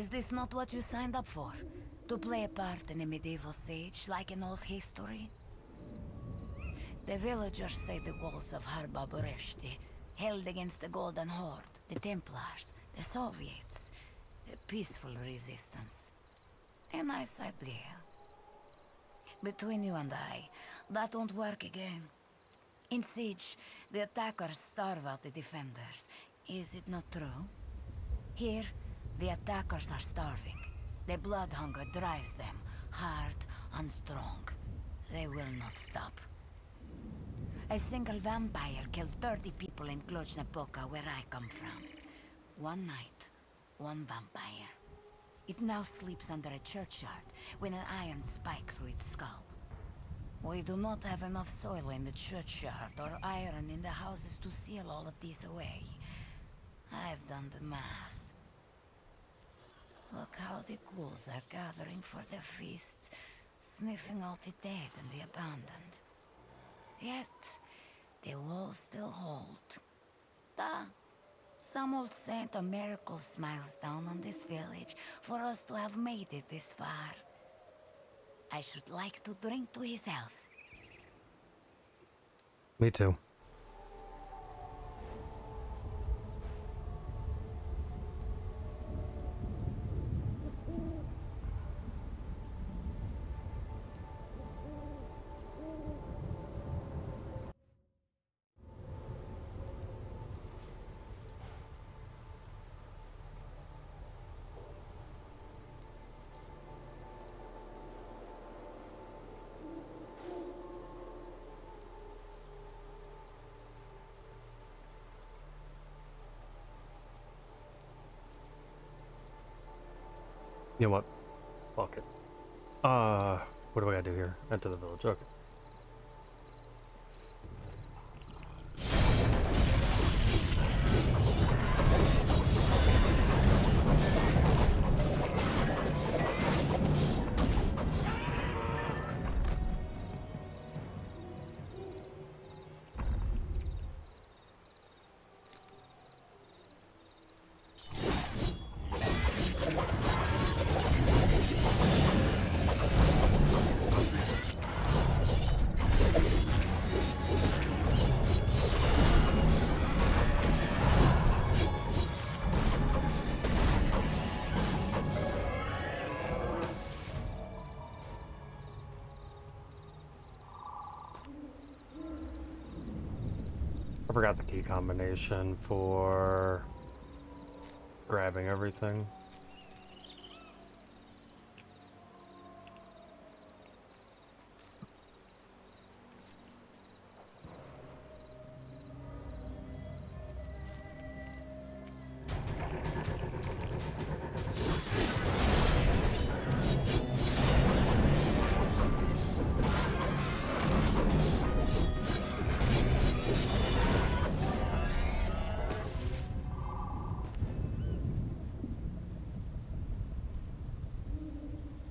Is this not what you signed up for? To play a part in a medieval siege, like in old history? The villagers say the walls of Harba Boreshti, held against the Golden Horde, the Templars, the Soviets. A peaceful resistance. A nice idea. Between you and I, that won't work again. In siege, the attackers starve out the defenders. Is it not true? Here, the attackers are starving. The blood hunger drives them, hard and strong. They will not stop. A single vampire killed 30 people in Cluj-Napoca, where I come from. One night, one vampire. It now sleeps under a churchyard, with an iron spike through its skull. We do not have enough soil in the churchyard or iron in the houses to seal all of these away. I've done the math. Look how the ghouls are gathering for the feast, sniffing out the dead and the abandoned. Yet, the walls still hold. Some old saint or miracle smiles down on this village for us to have made it this far. I should like to drink to his health. Me too. You know what? Fuck it. What do I gotta do here? Enter the village. Okay. I forgot the key combination for grabbing everything.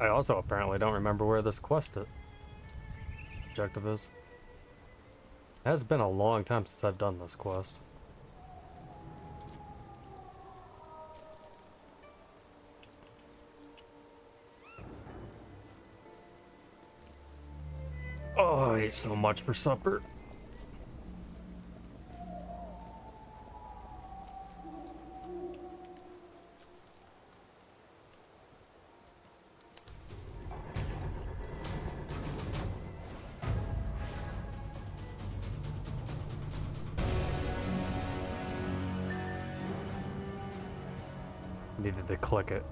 I also apparently don't remember where this objective is. It has been a long time since I've done this quest. Oh, I ate so much for supper. Needed to click it.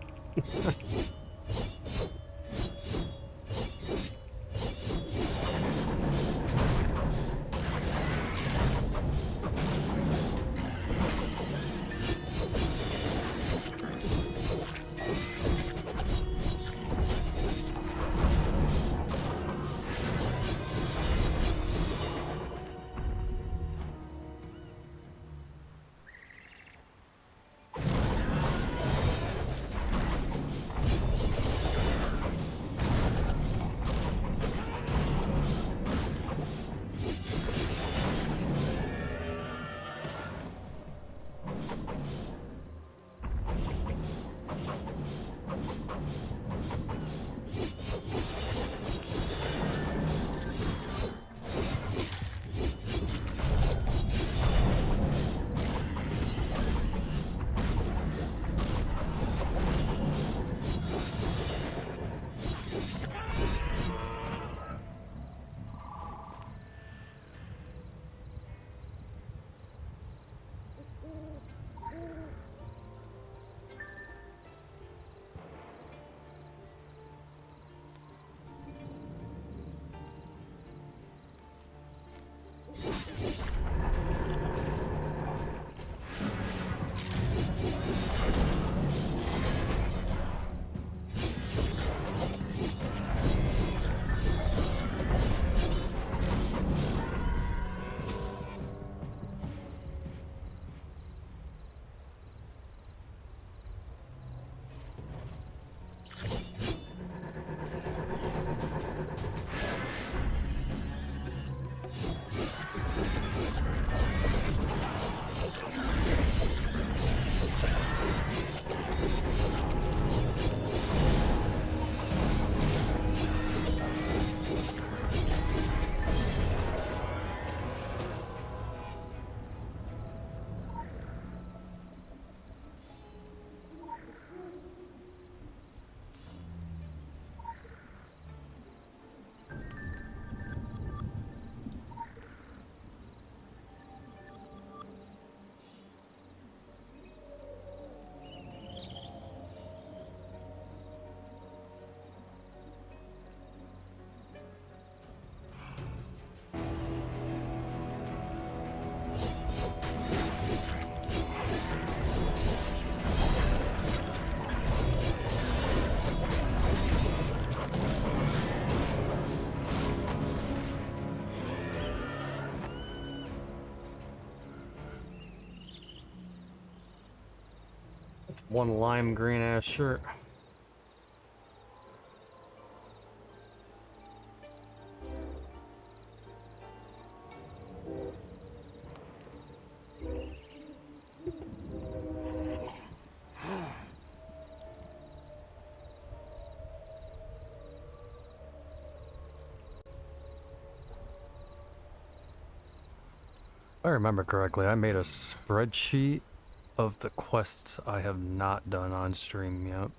That's one lime green ass shirt. If I remember correctly, I made a spreadsheet of the quests I have not done on stream yet.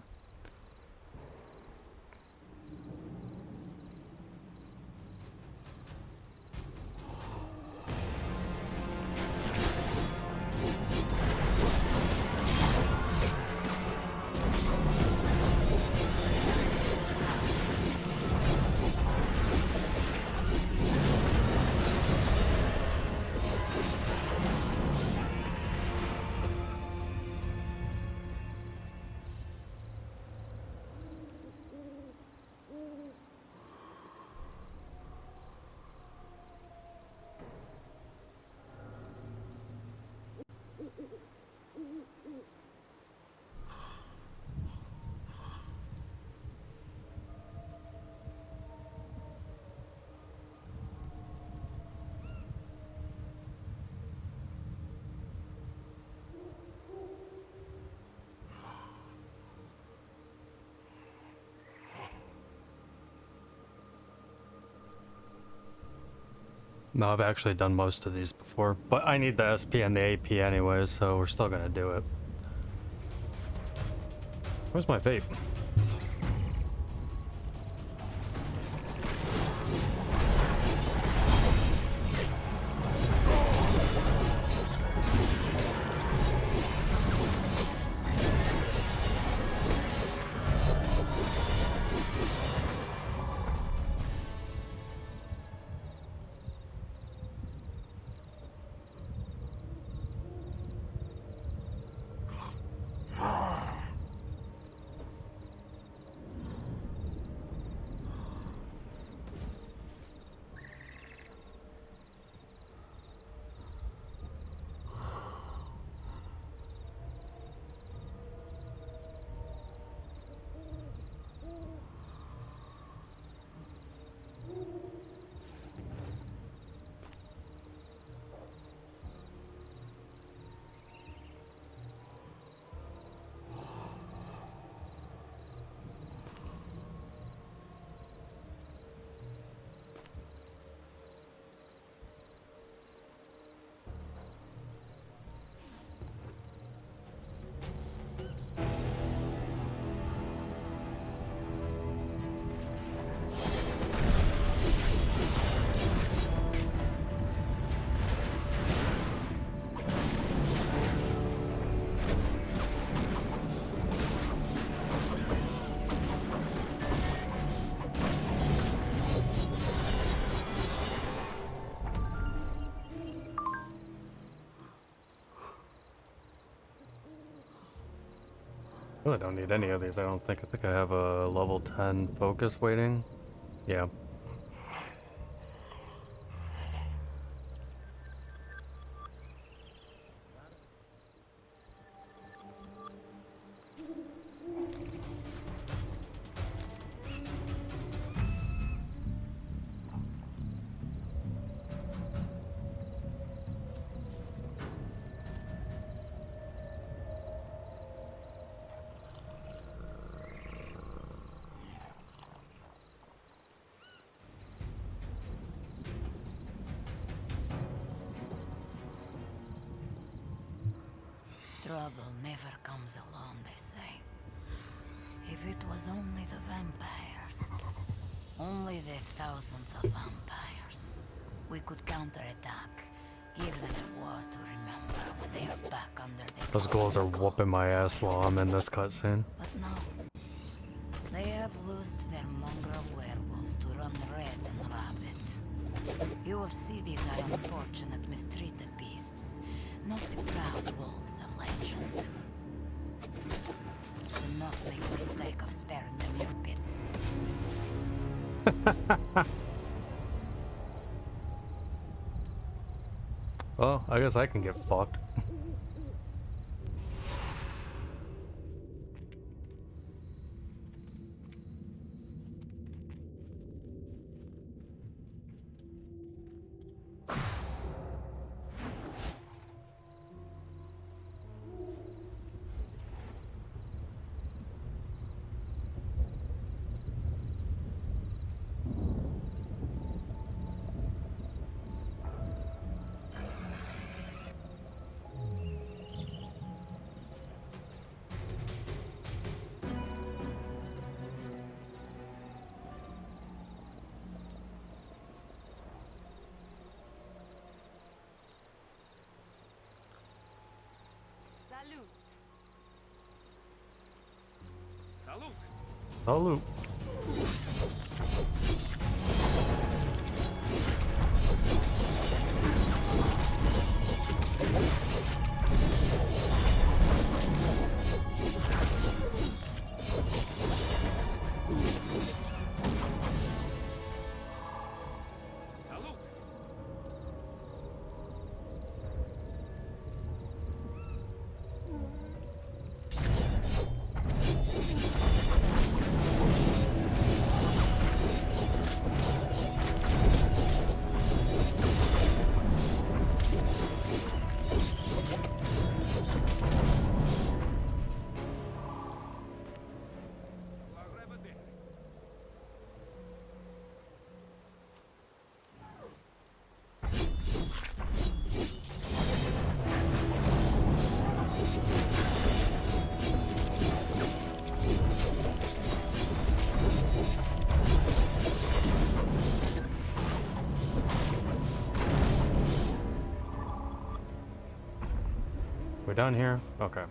No, I've actually done most of these before, but I need the SP and the AP anyways, so we're still gonna do it. Where's my vape? I don't need any of these, I don't think. I think I have a level 10 focus waiting. Yeah. Trouble never comes alone, they say. If it was only the vampires, only the thousands of vampires, we could counterattack, give them a war to remember when they are back under the... Those ghouls are whooping my ass while I'm in this cutscene. But no, they have loosed their mongrel werewolves to run red and rabid. You will see these are unfortunate, mistreated beasts, not the proud wolves of legend. Do not make the mistake of sparing them your pit. Well, I guess I can get fucked. Salute. Salute. Salute. We're done here? Okay.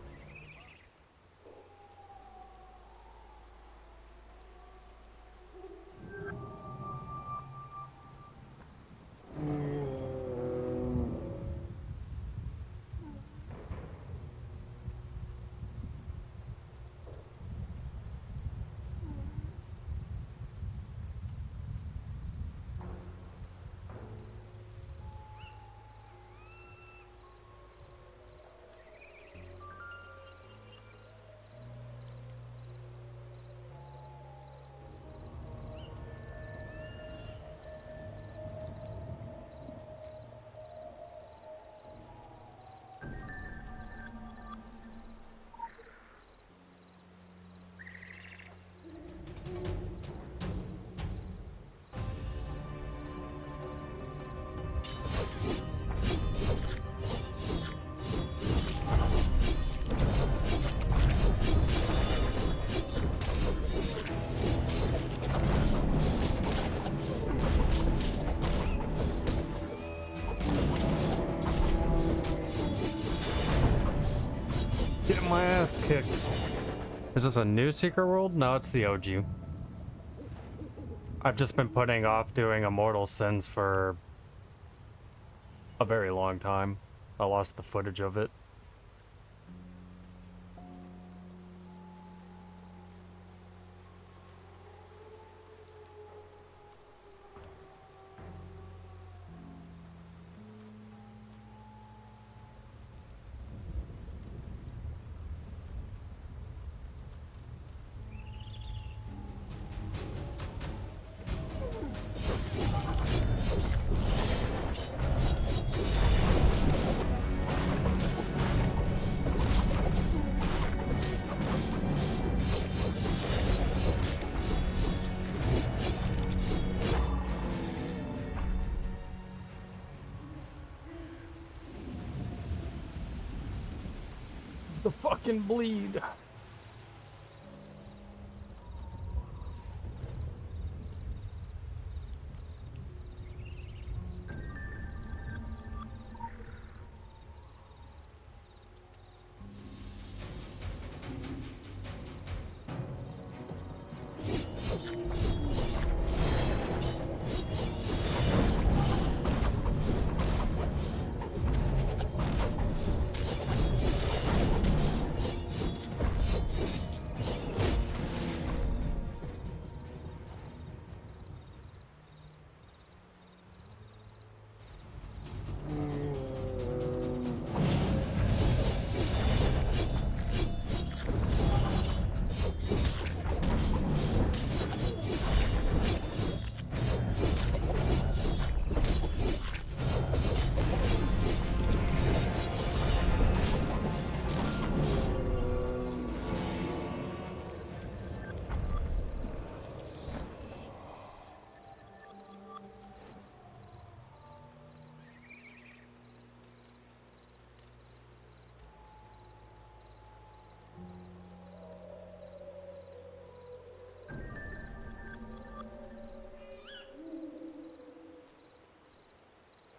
Getting my ass kicked. Is this a new Secret World? No, it's the OG. I've just been putting off doing Immortal Sins for a very long time. I lost the footage of it. The fucking bleed.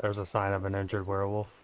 There's a sign of an injured werewolf.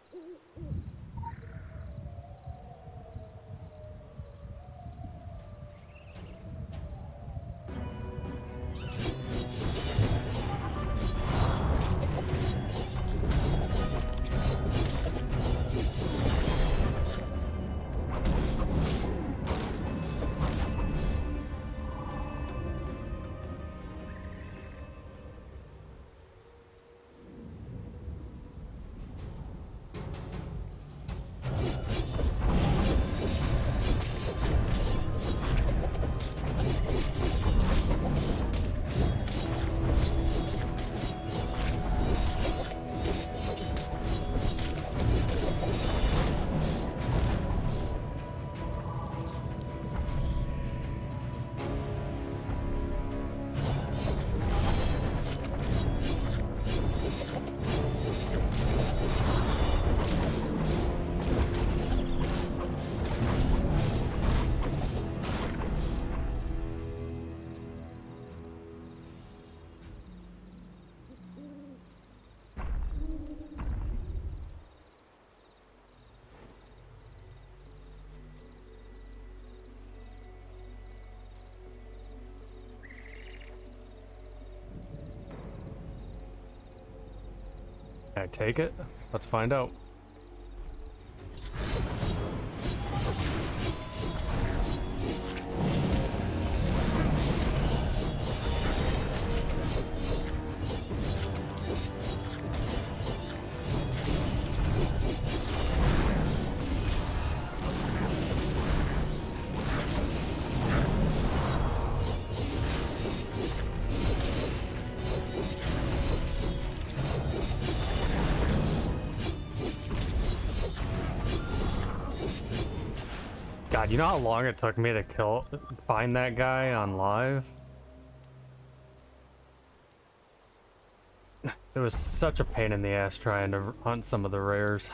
Can I take it? Let's find out. God, you know how long it took me to find that guy on live? It was such a pain in the ass trying to hunt some of the rares.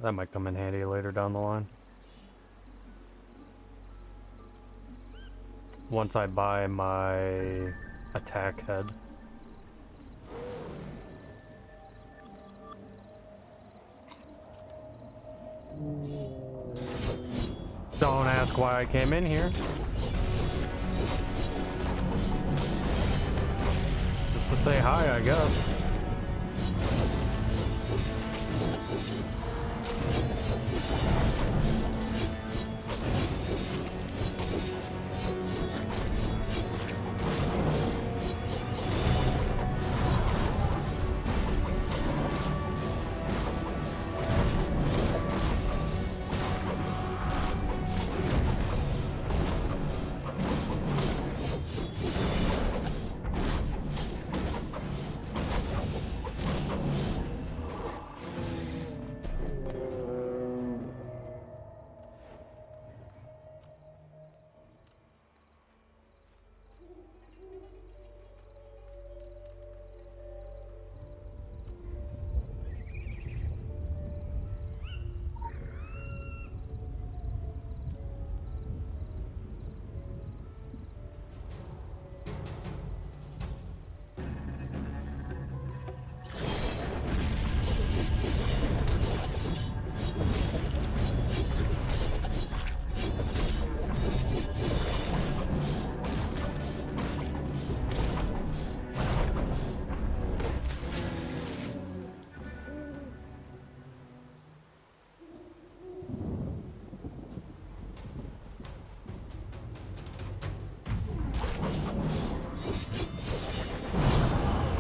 That might come in handy later down the line. Once I buy my attack head. Don't ask why I came in here. Just to say hi, I guess.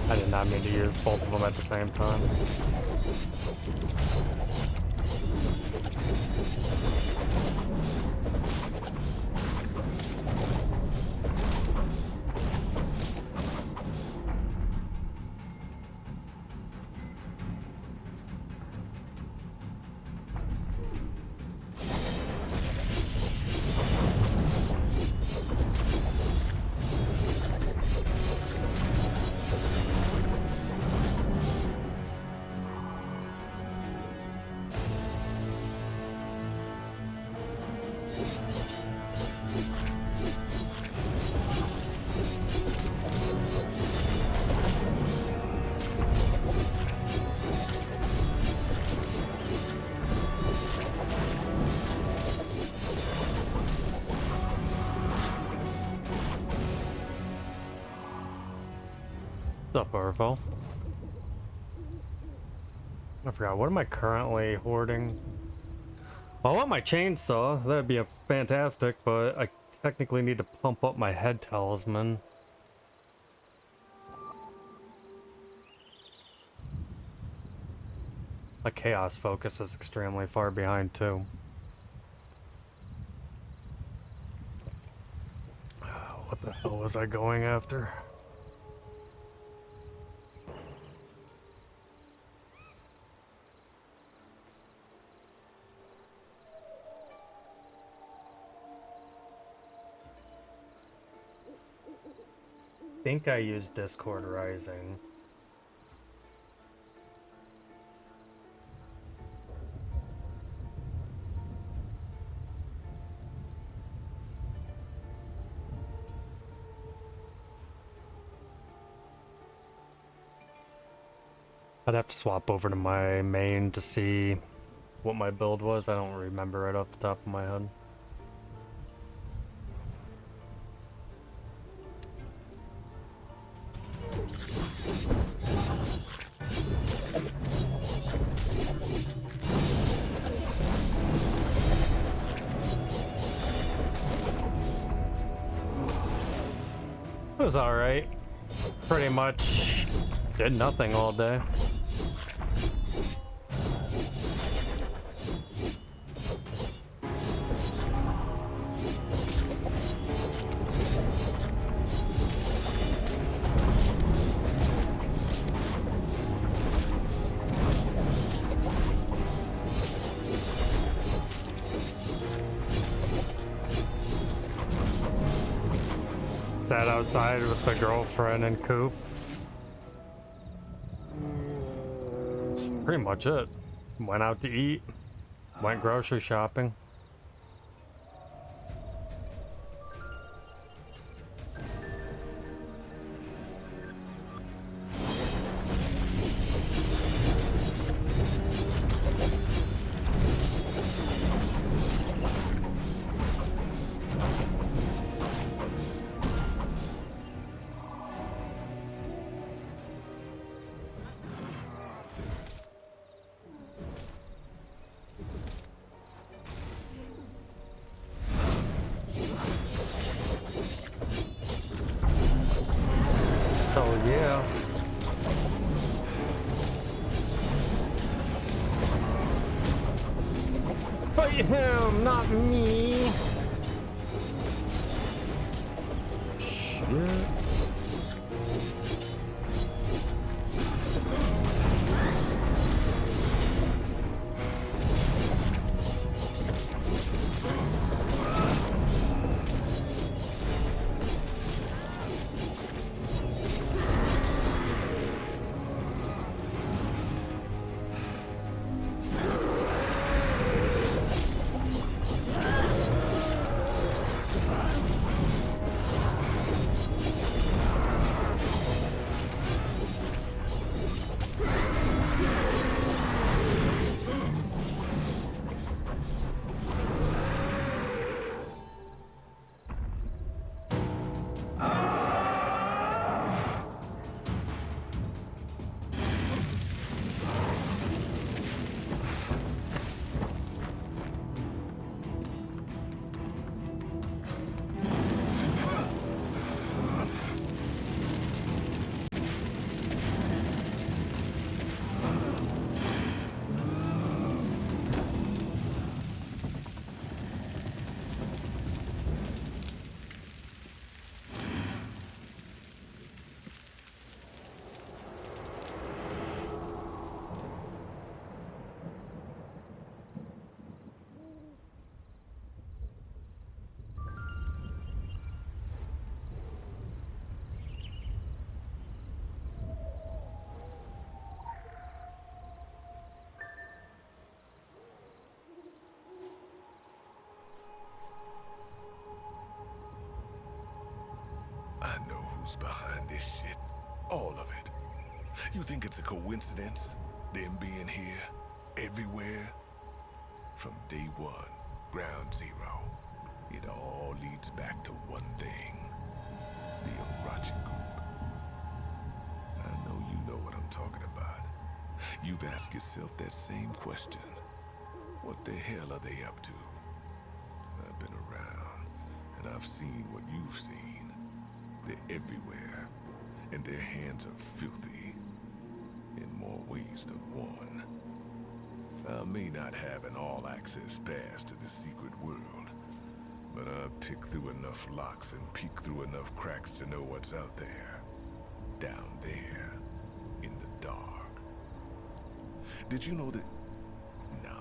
I did not mean to use both of them at the same time. What's up, Arvo? I forgot, what am I currently hoarding? Well, I want my chainsaw, that'd be fantastic, but I technically need to pump up my head talisman. My chaos focus is extremely far behind too. What the hell was I going after? I think I used Discord Rising. I'd have to swap over to my main to see what my build was. I don't remember right off the top of my head. It was alright. Pretty much did nothing all day. Sat outside with the girlfriend and Coop. That's pretty much it. Went out to eat. Went grocery shopping. Oh yeah. Fight him, not me. Shit. I know who's behind this shit. All of it. You think it's a coincidence? Them being here? Everywhere? From day one, ground zero. It all leads back to one thing. The Orochi group. I know you know what I'm talking about. You've asked yourself that same question. What the hell are they up to? I've been around, and I've seen what you've seen. They're everywhere, and their hands are filthy, in more ways than one. I may not have an all-access pass to the secret world, but I've picked through enough locks and peeked through enough cracks to know what's out there. Down there, in the dark. Did you know that? No,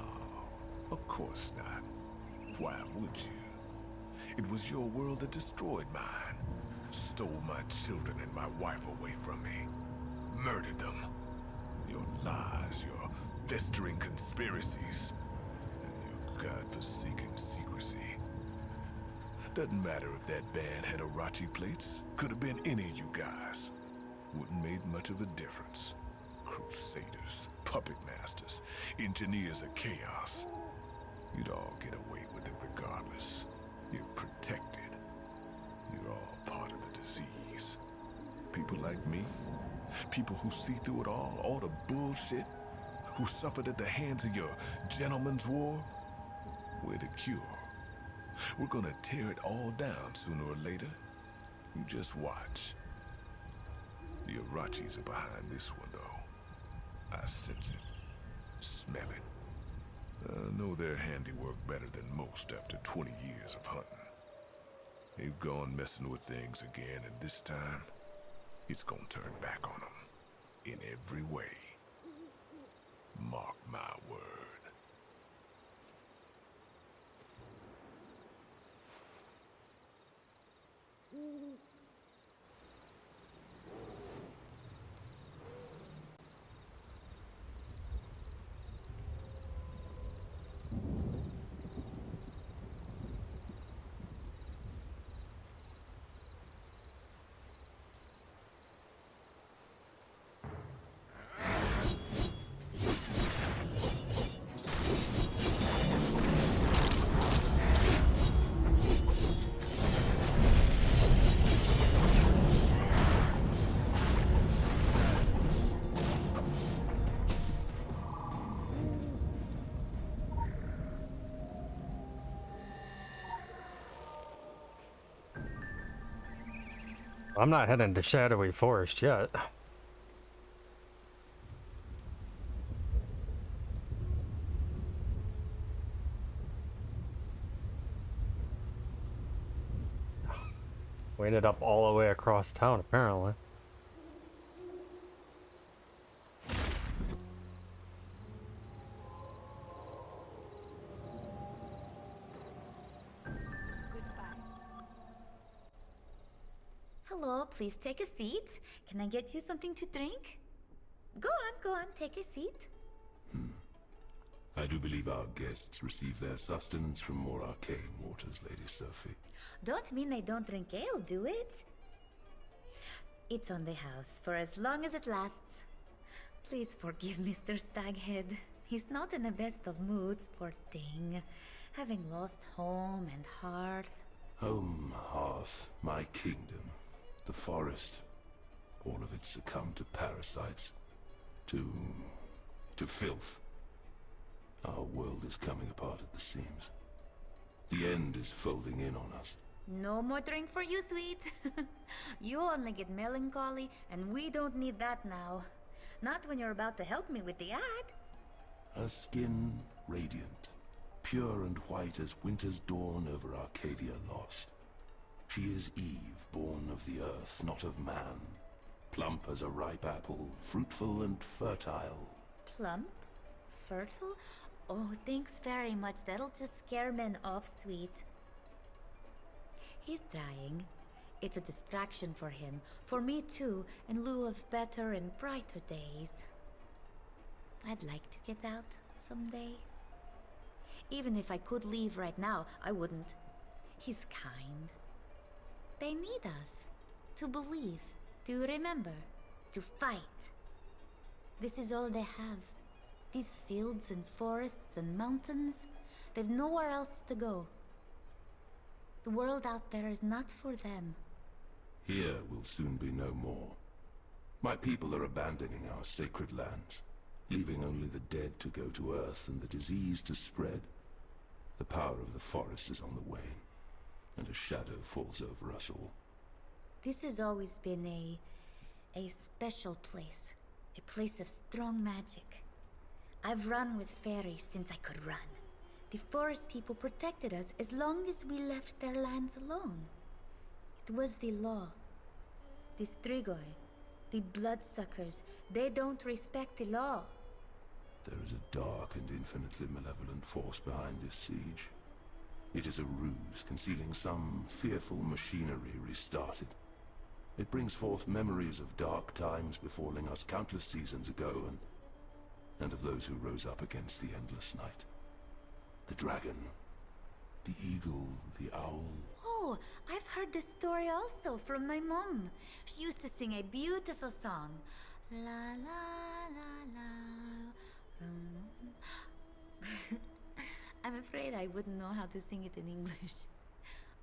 of course not. Why would you? It was your world that destroyed mine. Stole my children and my wife away from me. Murdered them. Your lies, your festering conspiracies, and your godforsaken secrecy. Doesn't matter if that band had Orochi plates. Could have been any of you guys. Wouldn't made much of a difference. Crusaders, puppet masters, engineers of chaos. You'd all get away with it regardless. You're protected. You're all part of the disease. People like me, people who see through it all the bullshit, who suffered at the hands of your gentleman's war, we're the cure. We're gonna tear it all down sooner or later. You just watch. The Irachis are behind this one, though. I sense it, smell it. I know their handiwork better than most after 20 years of hunting. They've gone messing with things again, and this time, it's gonna turn back on them. In every way. Mark my word. I'm not heading to Shadowy Forest yet. We ended up all the way across town, apparently. Hello, please take a seat. Can I get you something to drink? Go on, take a seat. I do believe our guests receive their sustenance from more arcane waters, Lady Sophie. Don't mean I don't drink ale, do it? It's on the house for as long as it lasts. Please forgive Mr. Staghead. He's not in the best of moods, poor thing. Having lost home and hearth. Home, hearth, my kingdom, the forest. All of it succumbed to parasites, to filth. Our world is coming apart at the seams. The end is folding in on us. No more drink for you, sweet. You only get melancholy, and we don't need that now. Not when you're about to help me with the ad. Her skin radiant, pure and white as winter's dawn over Arcadia lost. She is Eve, born of the earth, not of man. Plump as a ripe apple, fruitful and fertile. Plump? Fertile? Oh, thanks very much. That'll just scare men off, sweet. He's dying. It's a distraction for him. For me too, in lieu of better and brighter days. I'd like to get out someday. Even if I could leave right now, I wouldn't. He's kind. They need us. To believe. To remember. To fight. This is all they have. These fields and forests and mountains. They've nowhere else to go. The world out there is not for them. Here will soon be no more. My people are abandoning our sacred lands, leaving only the dead to go to Earth and the disease to spread. The power of the forest is on the wane, and a shadow falls over us all. This has always been a special place. A place of strong magic. I've run with fairies since I could run. The forest people protected us as long as we left their lands alone. It was the law. The Strigoi, the bloodsuckers, they don't respect the law. There is a dark and infinitely malevolent force behind this siege. It is a ruse concealing some fearful machinery restarted. It brings forth memories of dark times befalling us countless seasons ago, and of those who rose up against the endless night. The dragon, the eagle, the owl. Oh, I've heard this story also from my mom. She used to sing a beautiful song. La la la la. I'm afraid I wouldn't know how to sing it in English.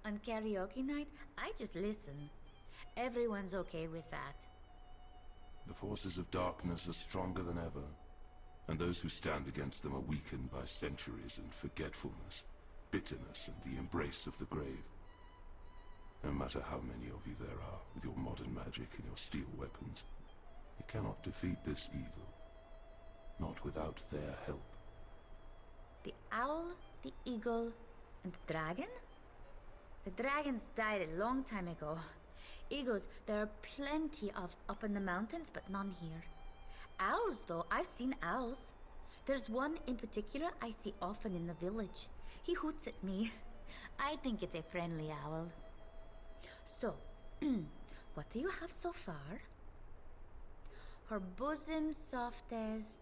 On karaoke night, I just listen. Everyone's okay with that. The forces of darkness are stronger than ever, and those who stand against them are weakened by centuries and forgetfulness, bitterness, and the embrace of the grave. No matter how many of you there are, with your modern magic and your steel weapons, you cannot defeat this evil. Not without their help. The owl, the eagle, and the dragon? The dragons died a long time ago. Eagles, there are plenty of up in the mountains, but none here. Owls, though, I've seen owls. There's one in particular I see often in the village. He hoots at me. I think it's a friendly owl. So, what do you have so far? Her bosom soft as...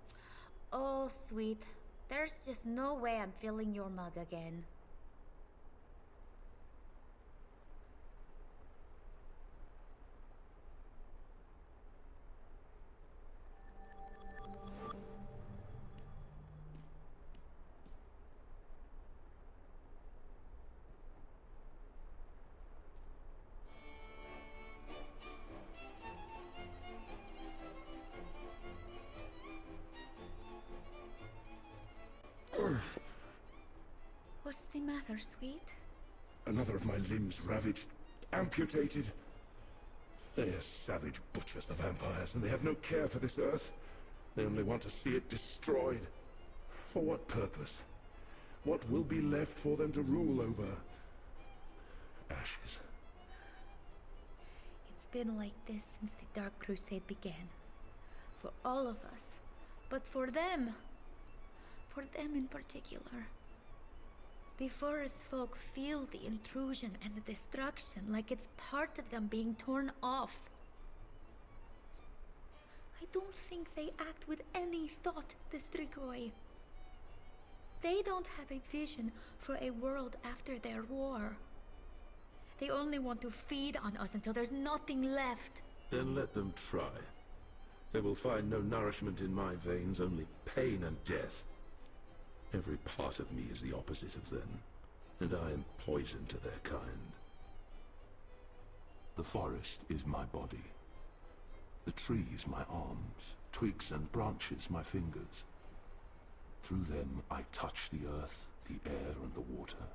Oh, sweet. There's just no way I'm filling your mug again. What's the matter, sweet? Another of my limbs ravaged, amputated. They are savage butchers, the vampires, and they have no care for this earth. They only want to see it destroyed. For what purpose? What will be left for them to rule over? Ashes. It's been like this since the Dark Crusade began. For all of us. But for them in particular. The forest folk feel the intrusion and the destruction like it's part of them being torn off. I don't think they act with any thought, the Strigoi. They don't have a vision for a world after their war. They only want to feed on us until there's nothing left. Then let them try. They will find no nourishment in my veins, only pain and death. Every part of me is the opposite of them, and I am poison to their kind. The forest is my body. The trees my arms, twigs and branches my fingers. Through them I touch the earth, the air and the water,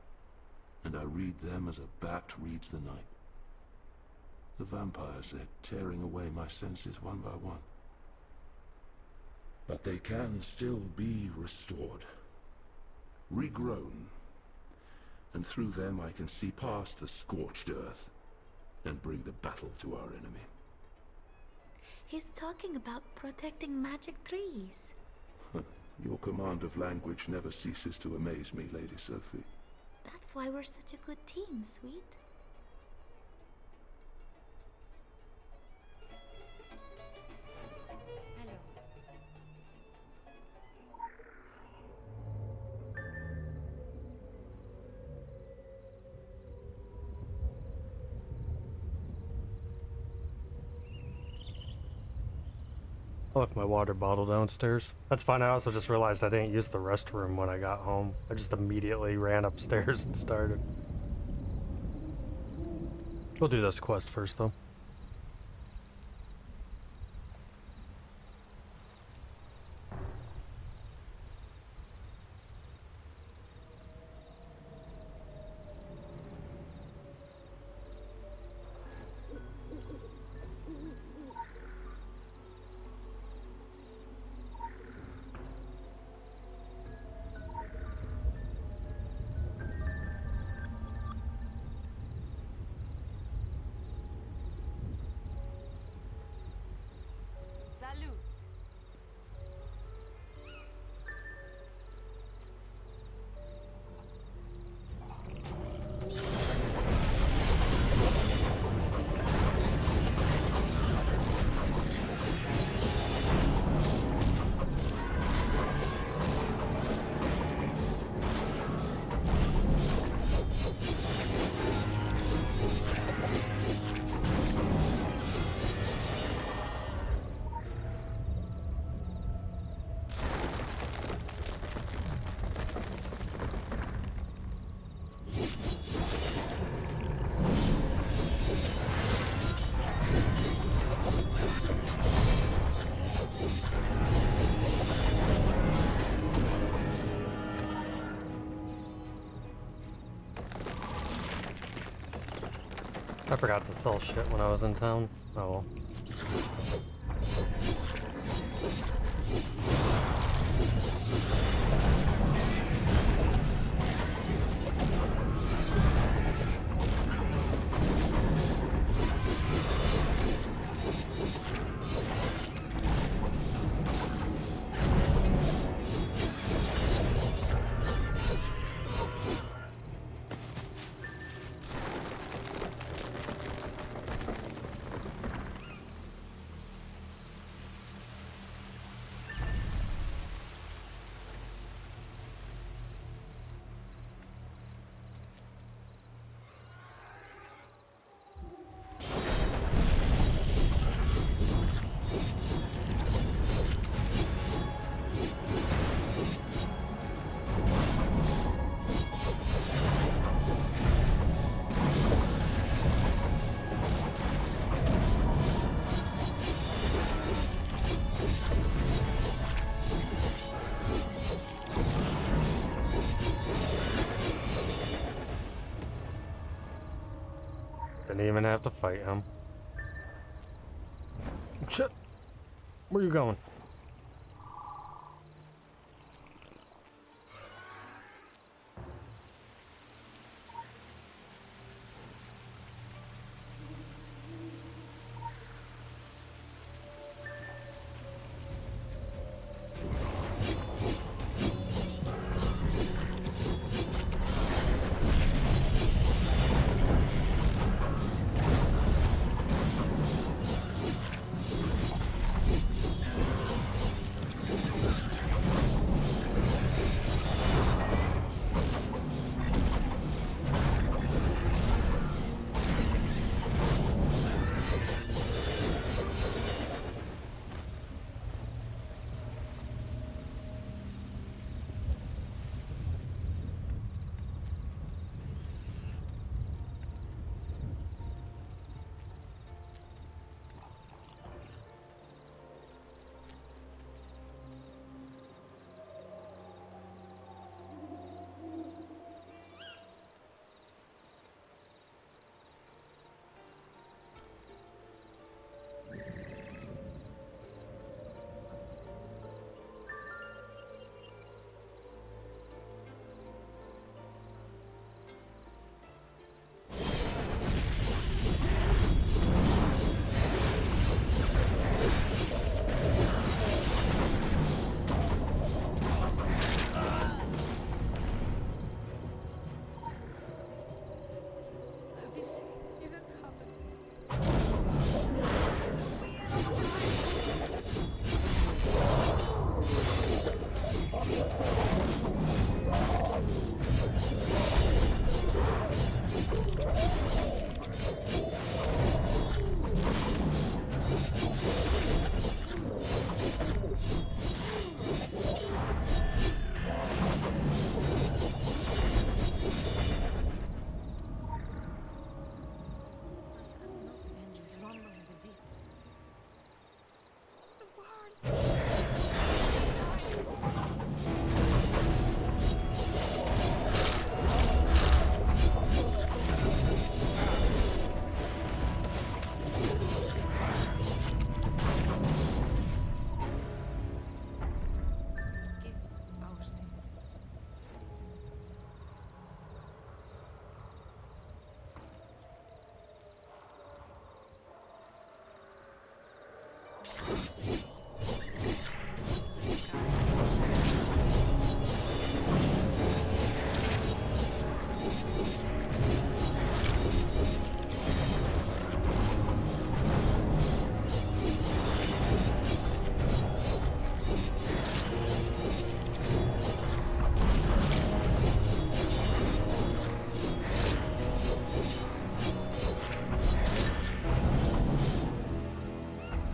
and I read them as a bat reads the night. The vampires are tearing away my senses one by one. But they can still be restored. Regrown, and through them I can see past the scorched earth and bring the battle to our enemy. He's talking about protecting magic trees. Your command of language never ceases to amaze me, Lady Sophie. That's why we're such a good team, sweet. Hello. I left my water bottle downstairs. That's fine. I also just realized I didn't use the restroom when I got home. I just immediately ran upstairs and started. We'll do this quest first, though. I forgot to sell shit when I was in town. Oh well. Didn't even have to fight him. Shit! Where you going?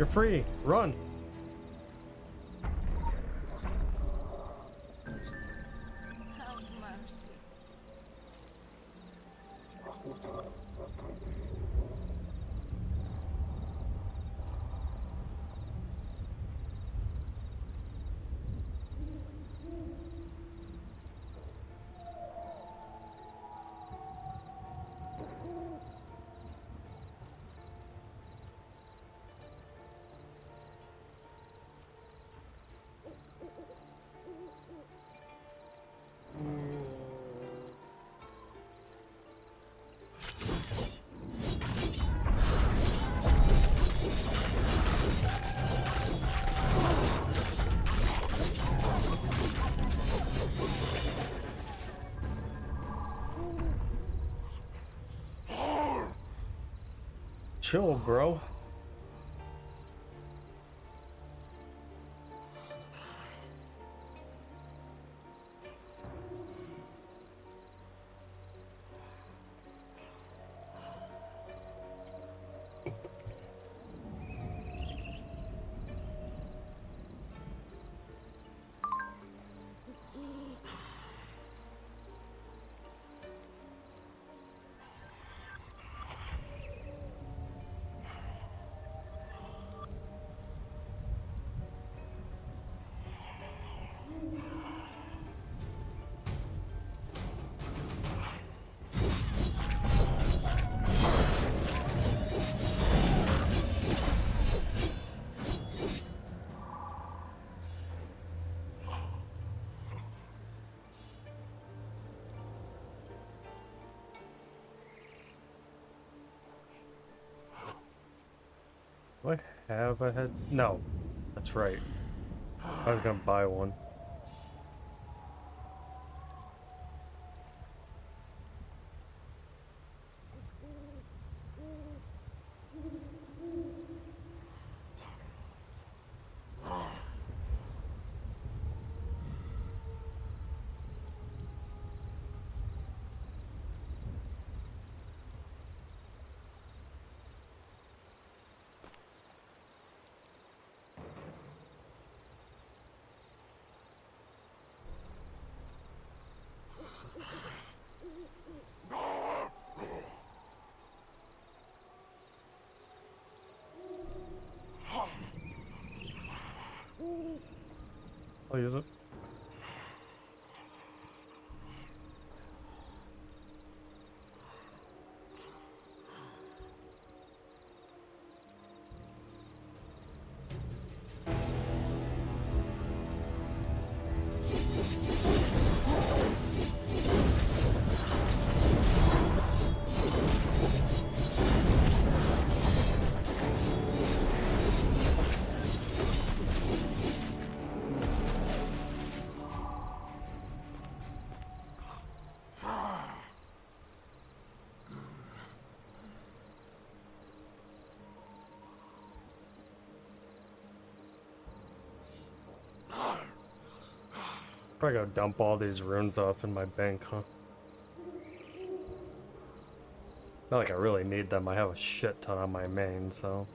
You're free. Run. Have mercy. chill, bro. Do I have a head? No, that's right. I was gonna buy one. I'll use it. Probably gotta dump all these runes off in my bank, huh? Not like I really need them. I have a shit ton on my main, so.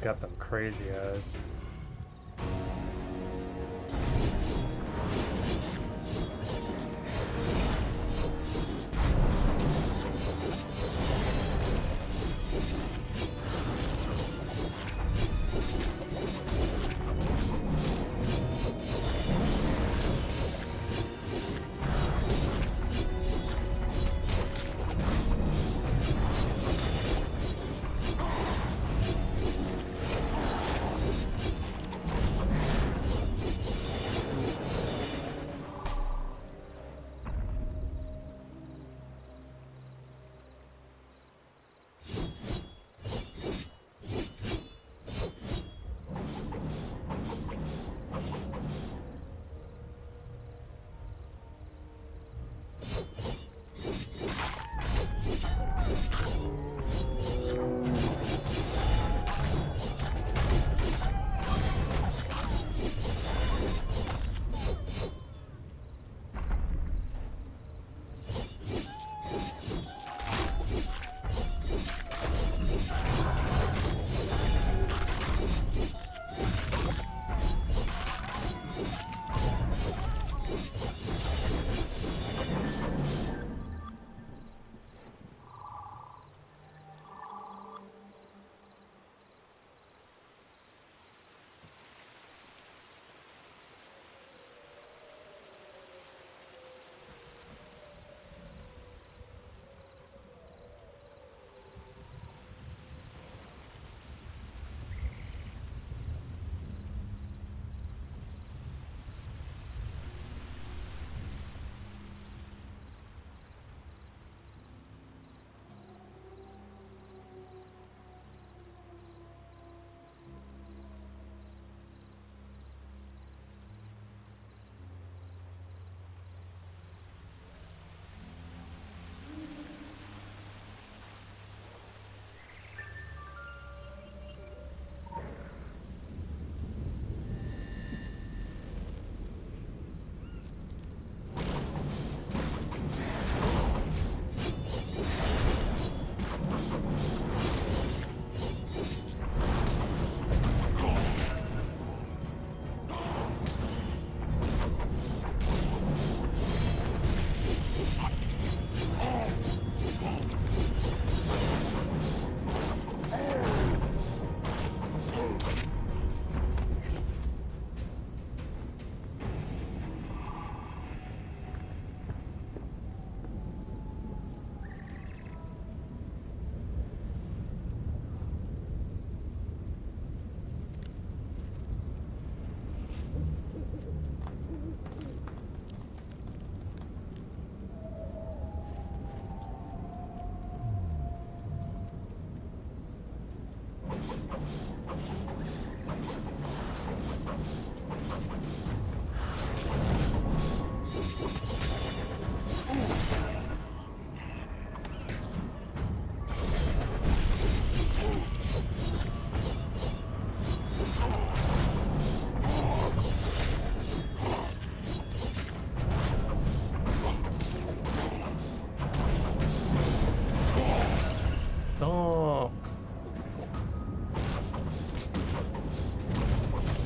Got them crazy eyes.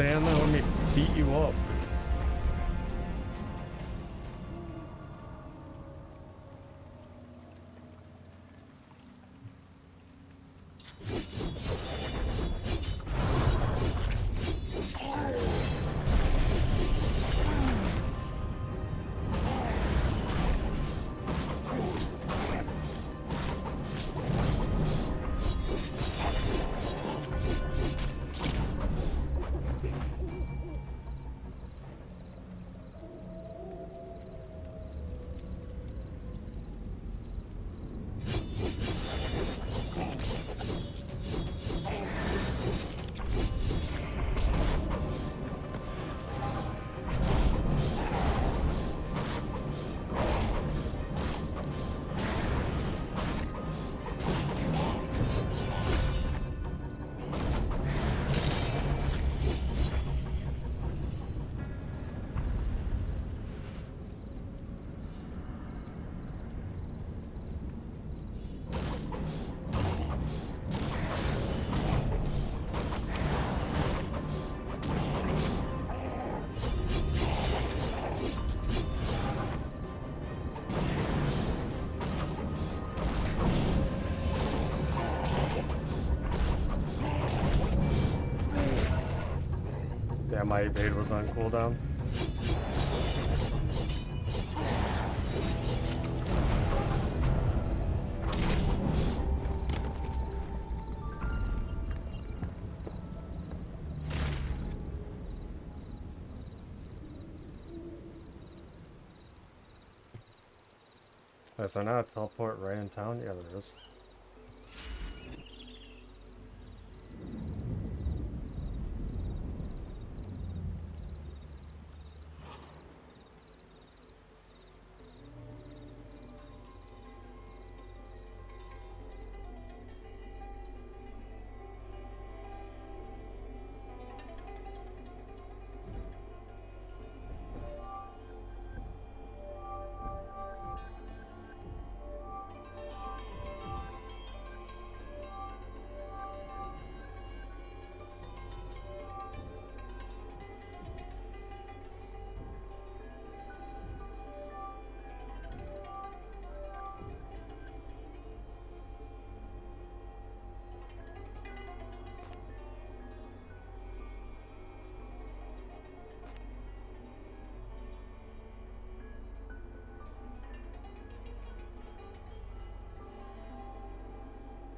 stand there? Let me beat you up. Yeah, my evade was on cooldown. Is there not a teleport right in town? Yeah, there is.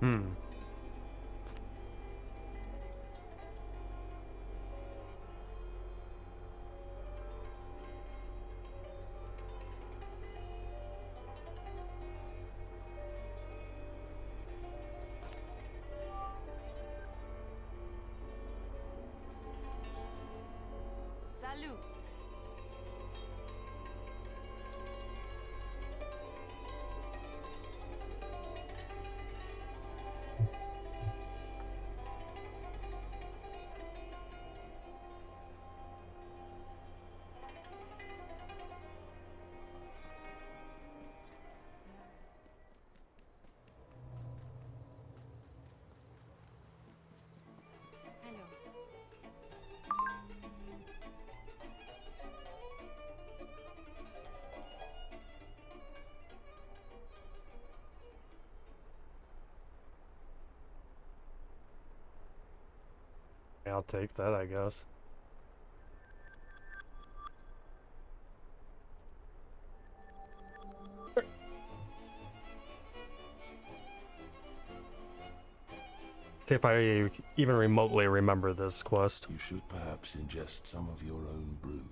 Hmm. Salute. Hello. I'll take that, I guess. See if I even remotely remember this quest. You should perhaps ingest some of your own brew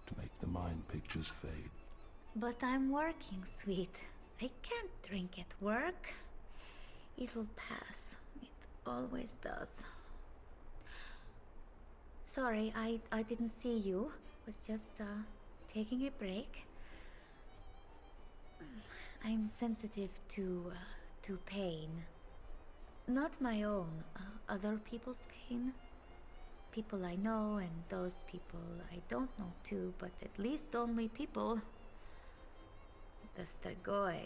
to make the mind pictures fade. But I'm working, sweet. I can't drink at work. It'll pass. It always does. Sorry, I didn't see you. Was just taking a break. I'm sensitive to pain. Not my own, other people's pain. People I know and those people I don't know too, but at least only people. The Strigoi,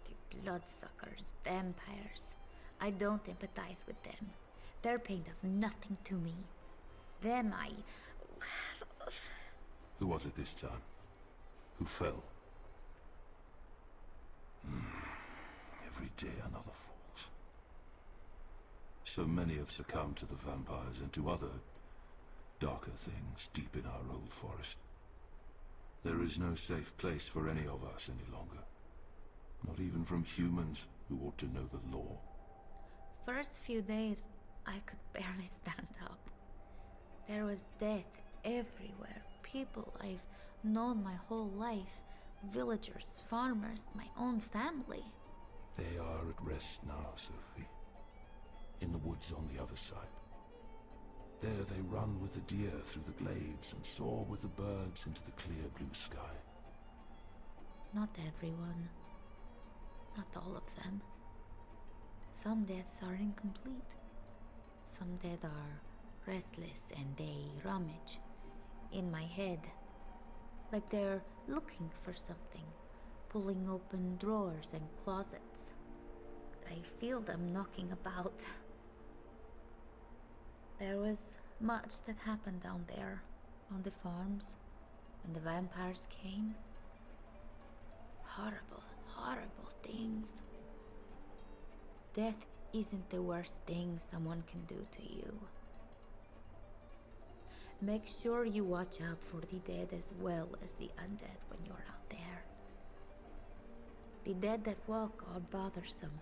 the bloodsuckers, vampires. I don't empathize with them. Their pain does nothing to me. them, Who was it this time? Who fell? Every day another falls. So many have succumbed to the vampires and to other darker things deep in our old forest. There is no safe place for any of us any longer. Not even from humans who ought to know the law. First few days, I could barely stand up. There was death everywhere. People I've known my whole life. Villagers, farmers, my own family. They are at rest now, Sophie. In the woods on the other side. There they run with the deer through the glades and soar with the birds into the clear blue sky. Not everyone. Not all of them. Some deaths are incomplete. Some dead are restless and they rummage in my head. Like they're looking for something, pulling open drawers and closets. I feel them knocking about. There was much that happened down there, on the farms, when the vampires came. Horrible, horrible things. Death isn't the worst thing someone can do to you. Make sure you watch out for the dead as well as the undead when you're out there. The dead that walk are bothersome,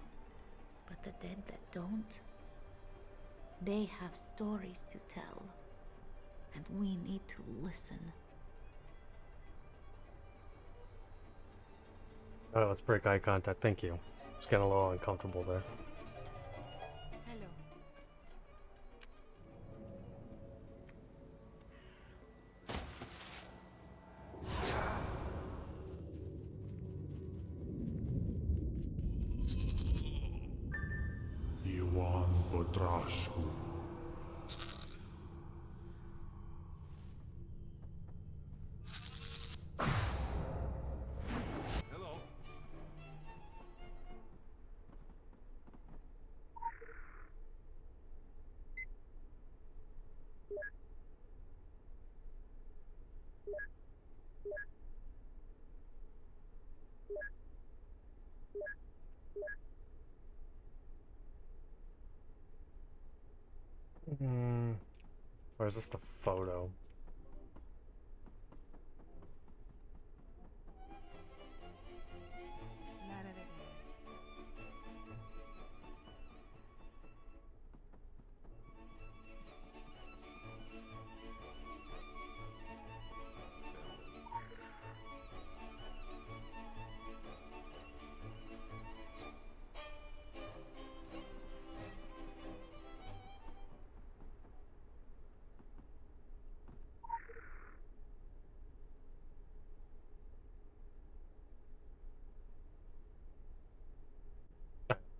but the dead that don't, they have stories to tell, and we need to listen. Oh, let's break eye contact. Thank you. It's getting a little uncomfortable there. Hello. Iwan Potrasku. Hello. Or is this the photo? La rivedere.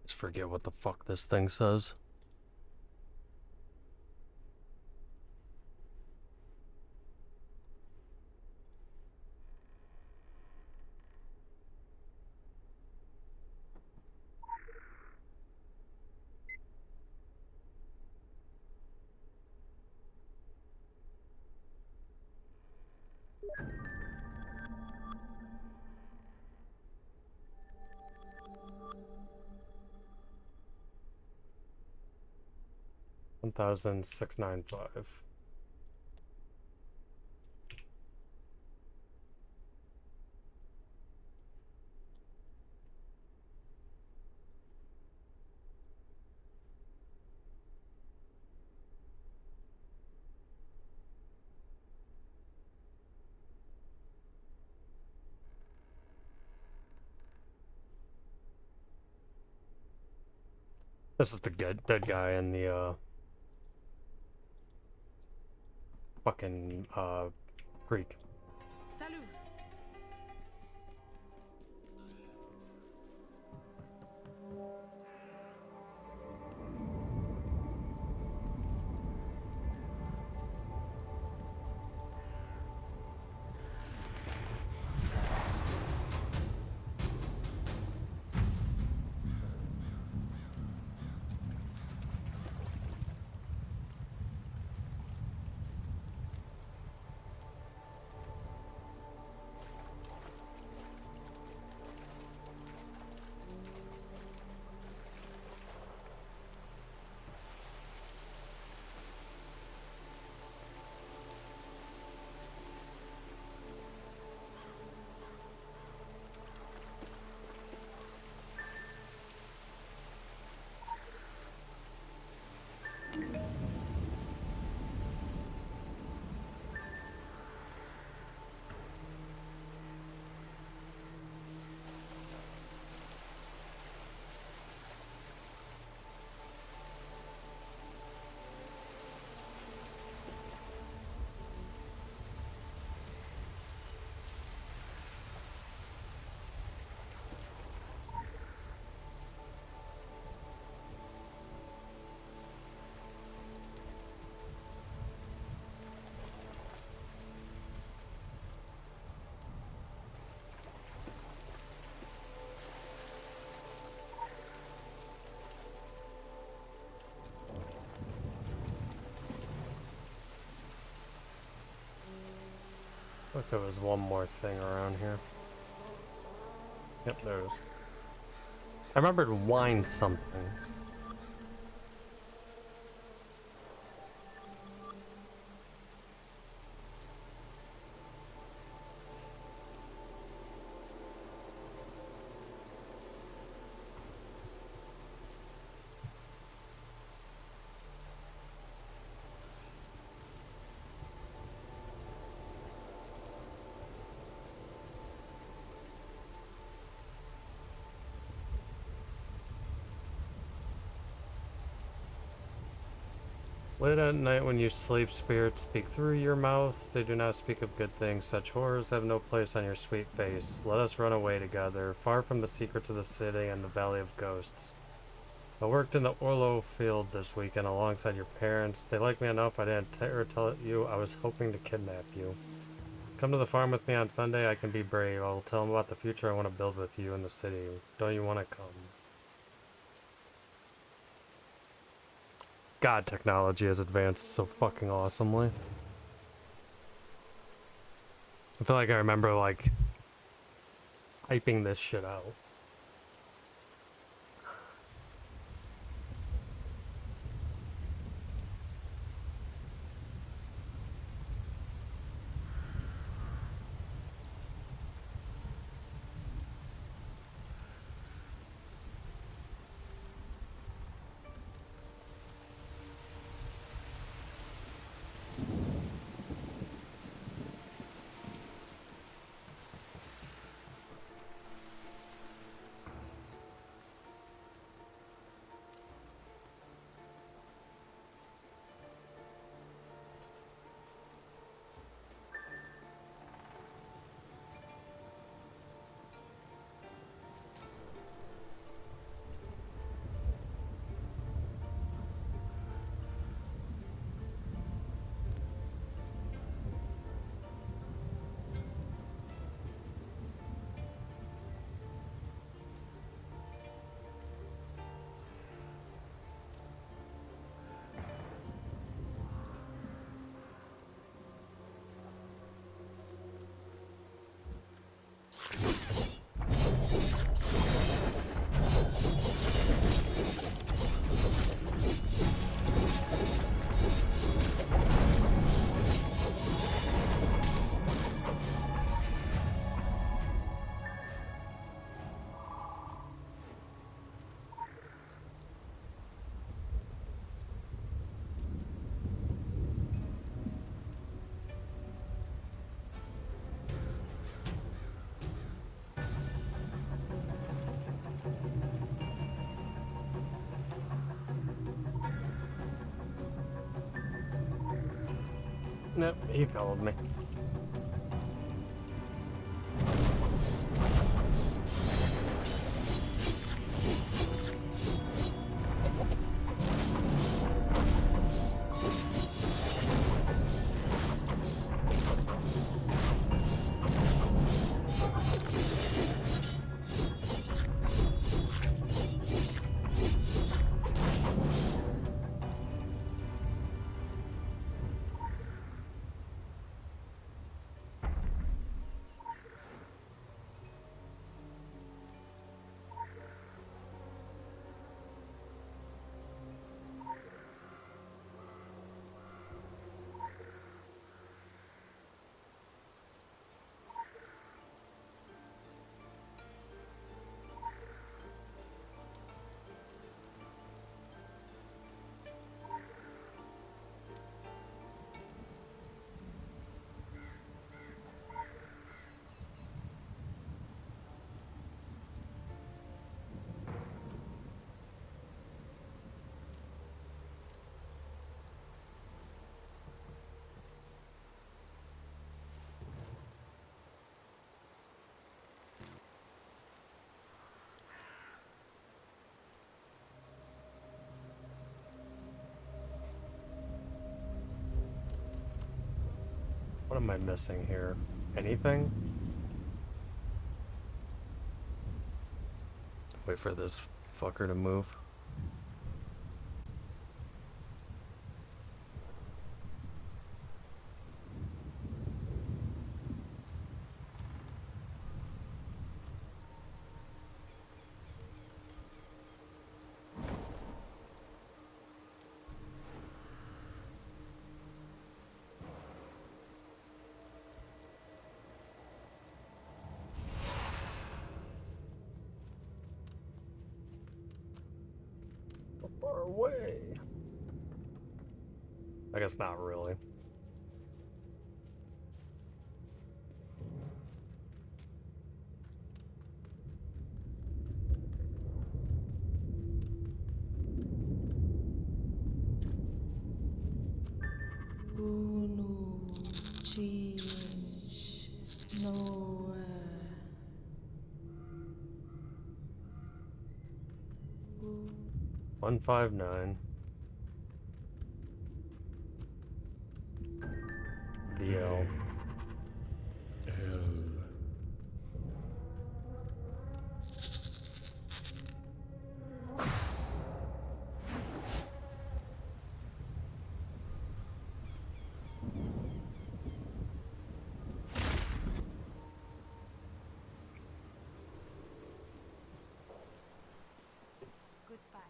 Just forget what the fuck this thing says. $1,695. This is the dead guy in the fucking creek. Salut. There was one more thing around here. Yep, there is. I remembered wine something. Late at night when you sleep, spirits speak through your mouth. They do not speak of good things. Such horrors have no place on your sweet face. Let us run away together, far from the secrets of the city and the Valley of Ghosts. I worked in the Orlo field this weekend alongside your parents. They like me enough I didn't ever tell you I was hoping to kidnap you. Come to the farm with me on Sunday. I can be brave. I will tell them about the future I want to build with you in the city. Don't you want to come? God, technology has advanced so fucking awesomely. I feel like I remember, like, hyping this shit out. Nope, he followed me. What am I missing here? Anything? Wait for this fucker to move. far away. I guess not really. Unu change nowhere. 159. VL. Goodbye.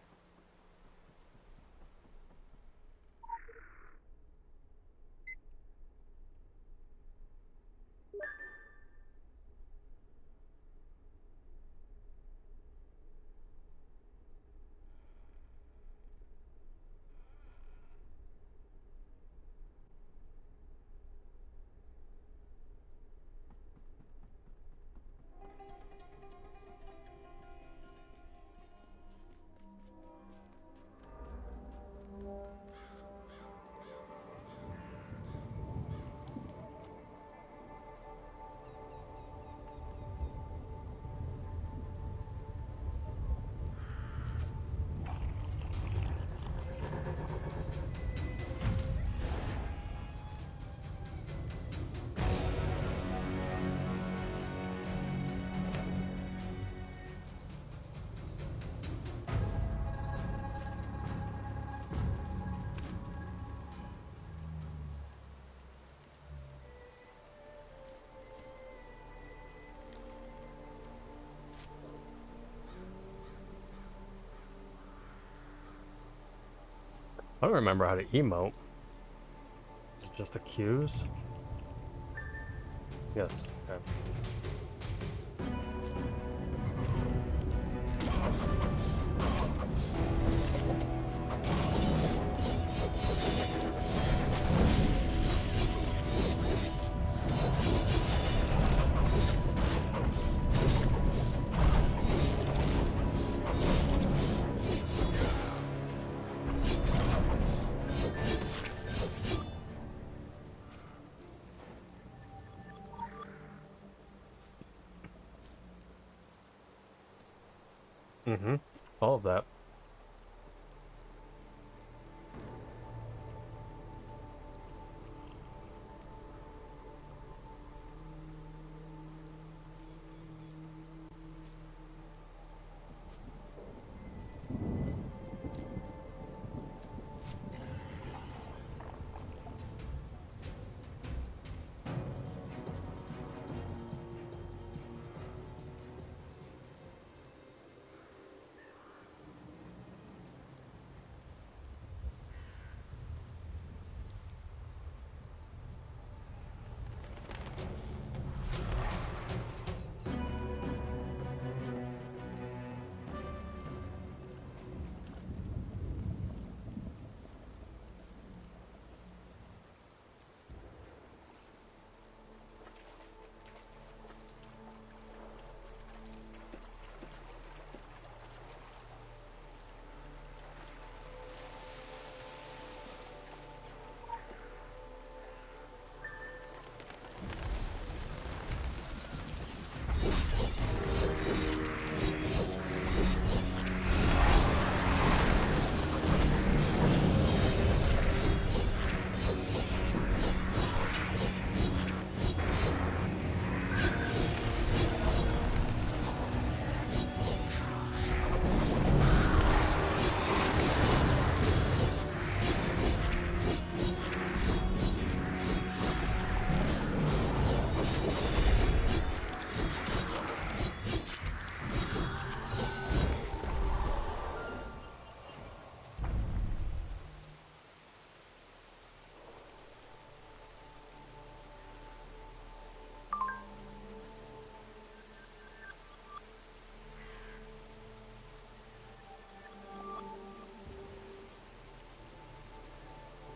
I don't remember how to emote. Is it just accuse? Yes. Okay. Mm-hmm. All of that.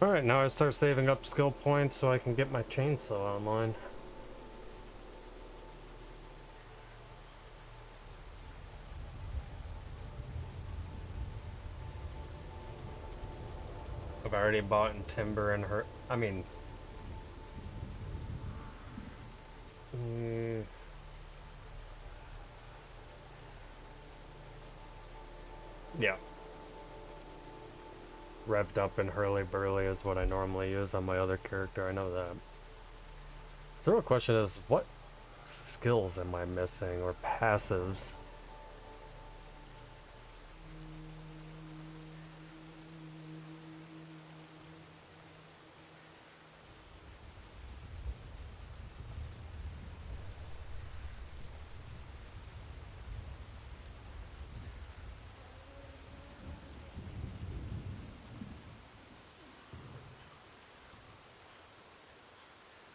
Alright, now I start saving up skill points so I can get my chainsaw online. I've already bought in timber and her. I mean. Yeah. Revved up and hurly-burly is what I normally use on my other character, I know that. So the real question is, what skills am I missing, or passives?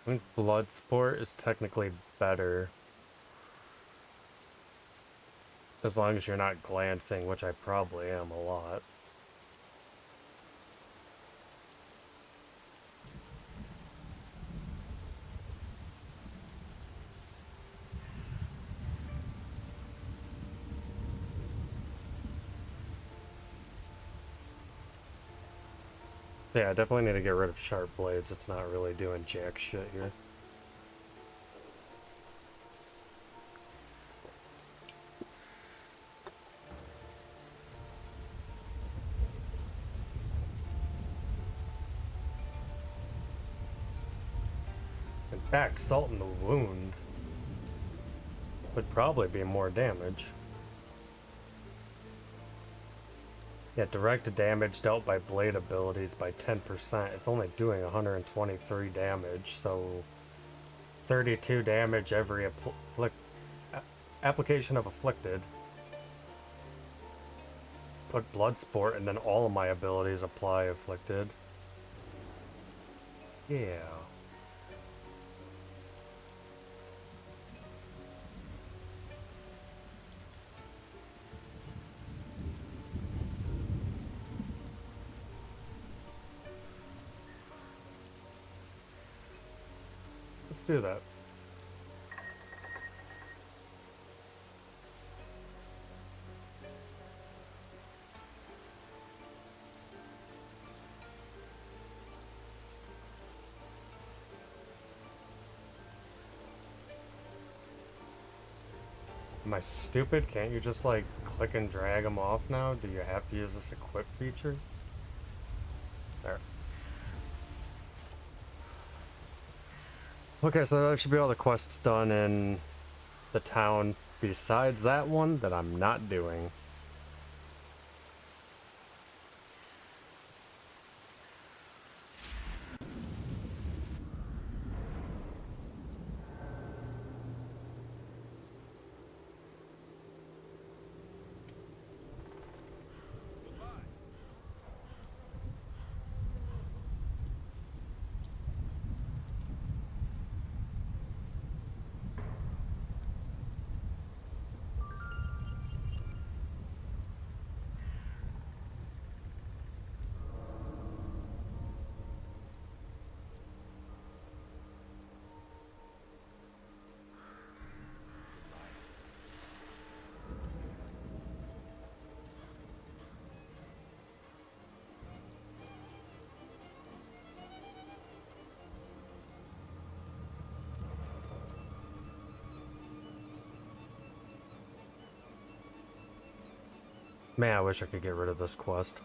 I think blood sport is technically better. As long as you're not glancing, which I probably am a lot. So yeah, I definitely need to get rid of sharp blades. It's not really doing jack shit here. In fact, salt in the wound would probably be more damage. Yeah, direct damage dealt by blade abilities by 10%. It's only doing 123 damage, so 32 damage every application of afflicted. Put blood sport and then all of my abilities apply afflicted. Yeah. Let's do that. Am I stupid? Can't you just like click and drag them off now? Do you have to use this equip feature? There. Okay, so that should be all the quests done in the town besides that one that I'm not doing. Man, I wish I could get rid of this quest.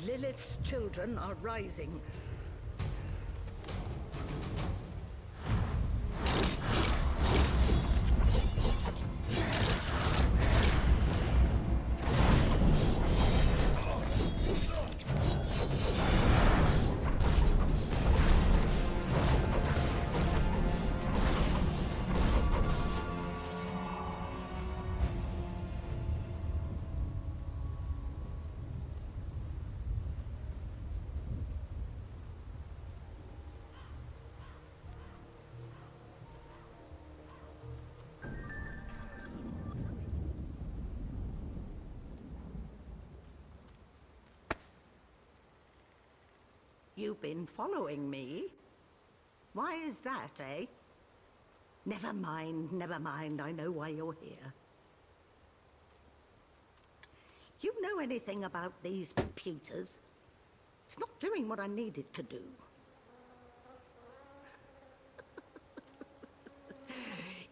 Lilith's children are rising. You've been following me? Why is that, eh? Never mind, I know why you're here. You know anything about these pewters? It's not doing what I need it to do.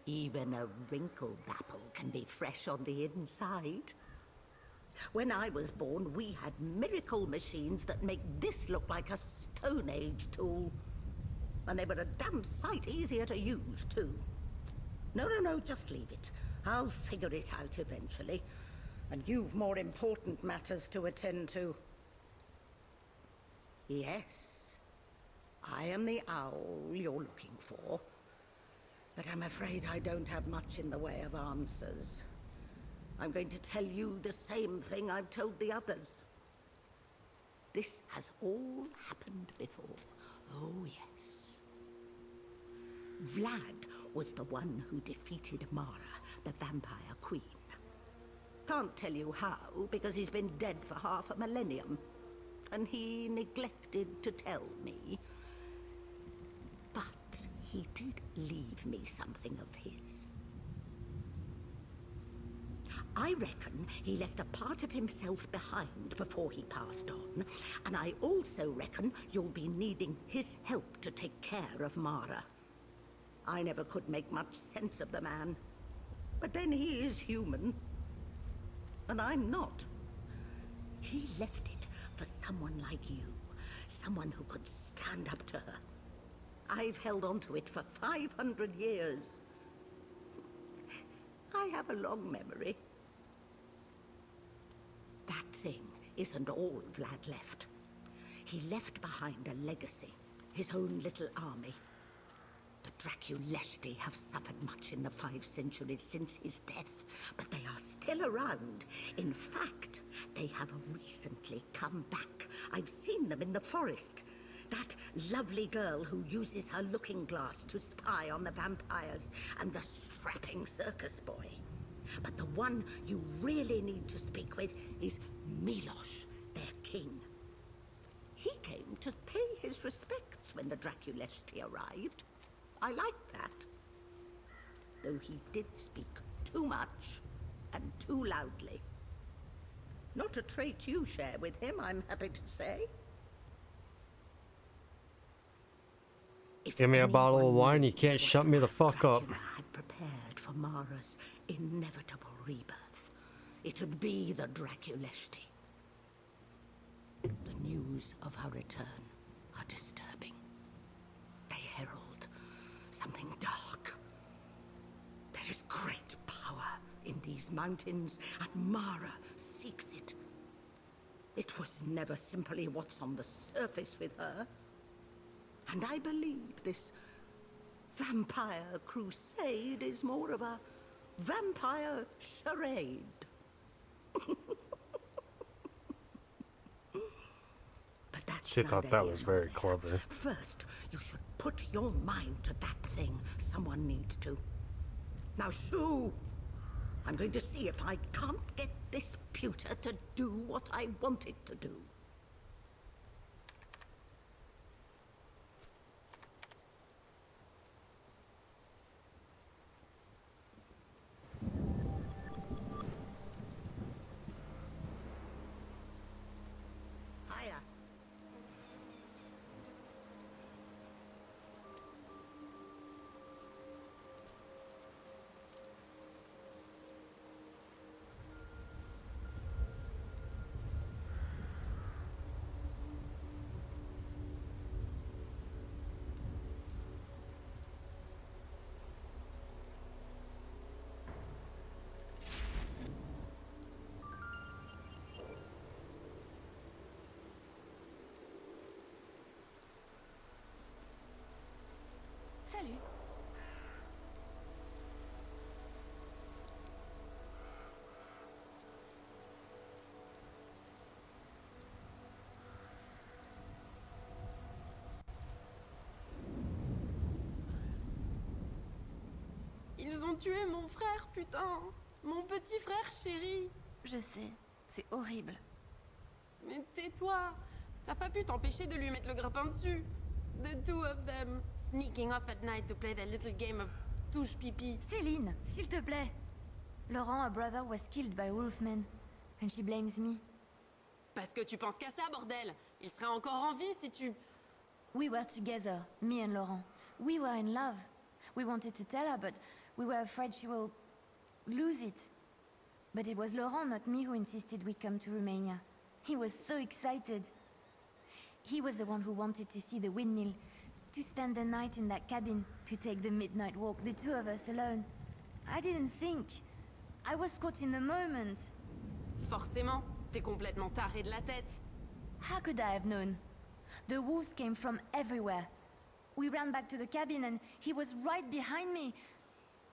Even a wrinkled apple can be fresh on the inside. When I was born, we had miracle machines that make this look like a Stone Age tool. And they were a damn sight easier to use, too. No, just leave it. I'll figure it out eventually. And you've more important matters to attend to. Yes, I am the owl you're looking for. But I'm afraid I don't have much in the way of answers. I'm going to tell you the same thing I've told the others. This has all happened before. Oh, yes. Vlad was the one who defeated Mara, the vampire queen. Can't tell you how, because he's been dead for half a millennium. And he neglected to tell me. But he did leave me something of his. I reckon he left a part of himself behind before he passed on, and I also reckon you'll be needing his help to take care of Mara. I never could make much sense of the man, but then he is human, and I'm not. He left it for someone like you, someone who could stand up to her. I've held on to it for 500 years. I have a long memory. That thing isn't all Vlad left. He left behind a legacy, his own little army. The Draculesti have suffered much in the 5 centuries since his death, but they are still around. In fact, they have recently come back. I've seen them in the forest. That lovely girl who uses her looking glass to spy on the vampires, and the strapping circus boy. But the one you really need to speak with is Milosh, their king. He came to pay his respects when the Draculesti arrived. I like that. Though he did speak too much and too loudly. Not a trait you share with him, I'm happy to say. Give me a bottle of wine, you can't shut me the fuck up. Dracula had prepared for Mara's inevitable rebirth. It'd be the Draculesti. The news of her return are disturbing. They herald something dark. There is great power in these mountains, and Mara seeks it. It was never simply what's on the surface with her. And I believe this vampire crusade is more of a vampire charade. But that's She thought that was very clever. First, you should put your mind to that thing someone needs to. Now, shoo! I'm going to see if I can't get this pewter to do what I want it to do. Hiya. Ils ont tué mon frère, putain. Mon petit frère chéri. Je sais, c'est horrible. Mais tais-toi. T'as pas pu t'empêcher de lui mettre le grappin dessus. The two of them, sneaking off at night to play their little game of touche pipi. Céline, s'il te plaît. Laurent, her brother, was killed by Wolfman, and she blames me. Parce que tu penses qu'à ça, bordel. Il serait encore en vie si tu... We were together, me and Laurent. We were in love. We wanted to tell her, but we were afraid she will lose it. But it was Laurent, not me, who insisted we come to Romania. He was so excited. He was the one who wanted to see the windmill, to spend the night in that cabin, to take the midnight walk, the two of us alone. I didn't think. I was caught in the moment. Forcément, t'es complètement taré de la tête. How could I have known? The wolves came from everywhere. We ran back to the cabin and he was right behind me.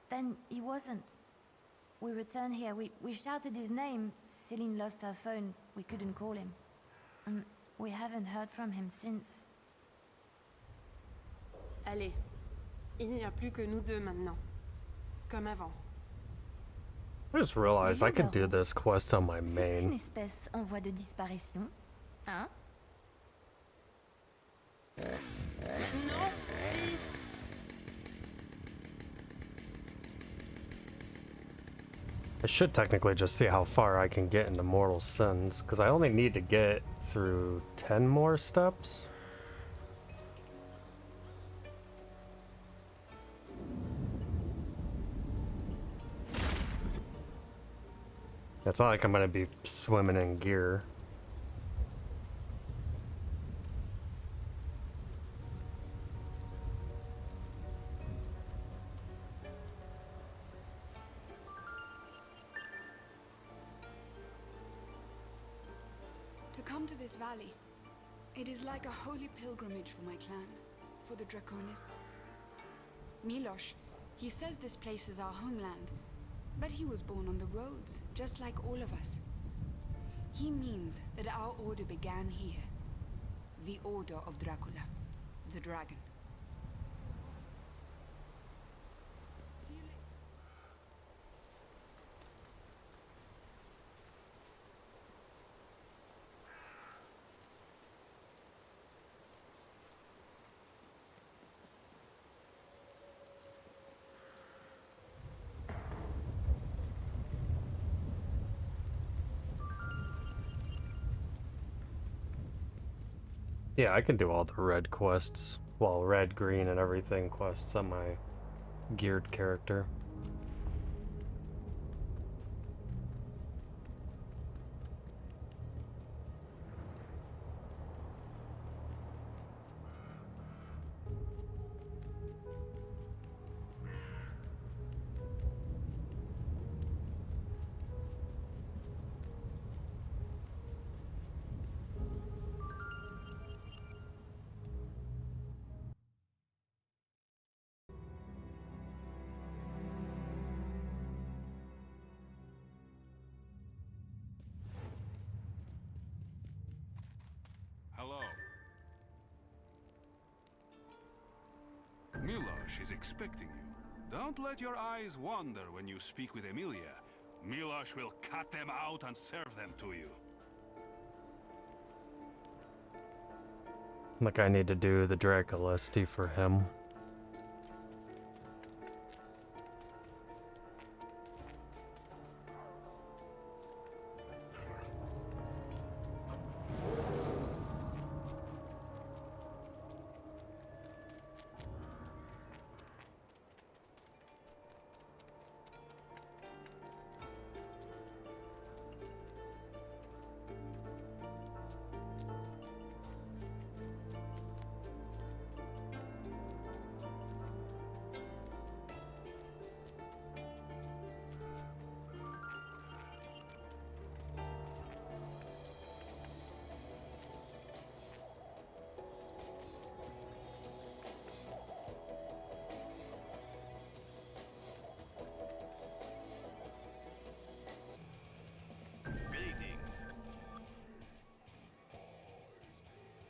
Then he wasn't. We returned here, we shouted his name. Céline lost her phone, we couldn't call him. We haven't heard from him since. Allez, il n'y a plus que nous deux maintenant. Comme avant. I just realized I could do this quest on my C'est main. une espèce en voie de disparition, hein? Non, si. I should technically just see how far I can get into Mortal Sins, because I only need to get through 10 more steps. It's not like I'm gonna be swimming in gear. To come to this valley, it is like a holy pilgrimage for my clan, for the Draconists. Milosh, he says this place is our homeland, but he was born on the roads, just like all of us. He means that our order began here. The Order of Dracula, the dragon. See you later. Yeah, I can do all the red quests. Well, red, green, and everything quests on my geared character. Hello. Milosh is expecting you. Don't let your eyes wander when you speak with Emilia. Milosh will cut them out and serve them to you. Like I need to do the Draculesti for him.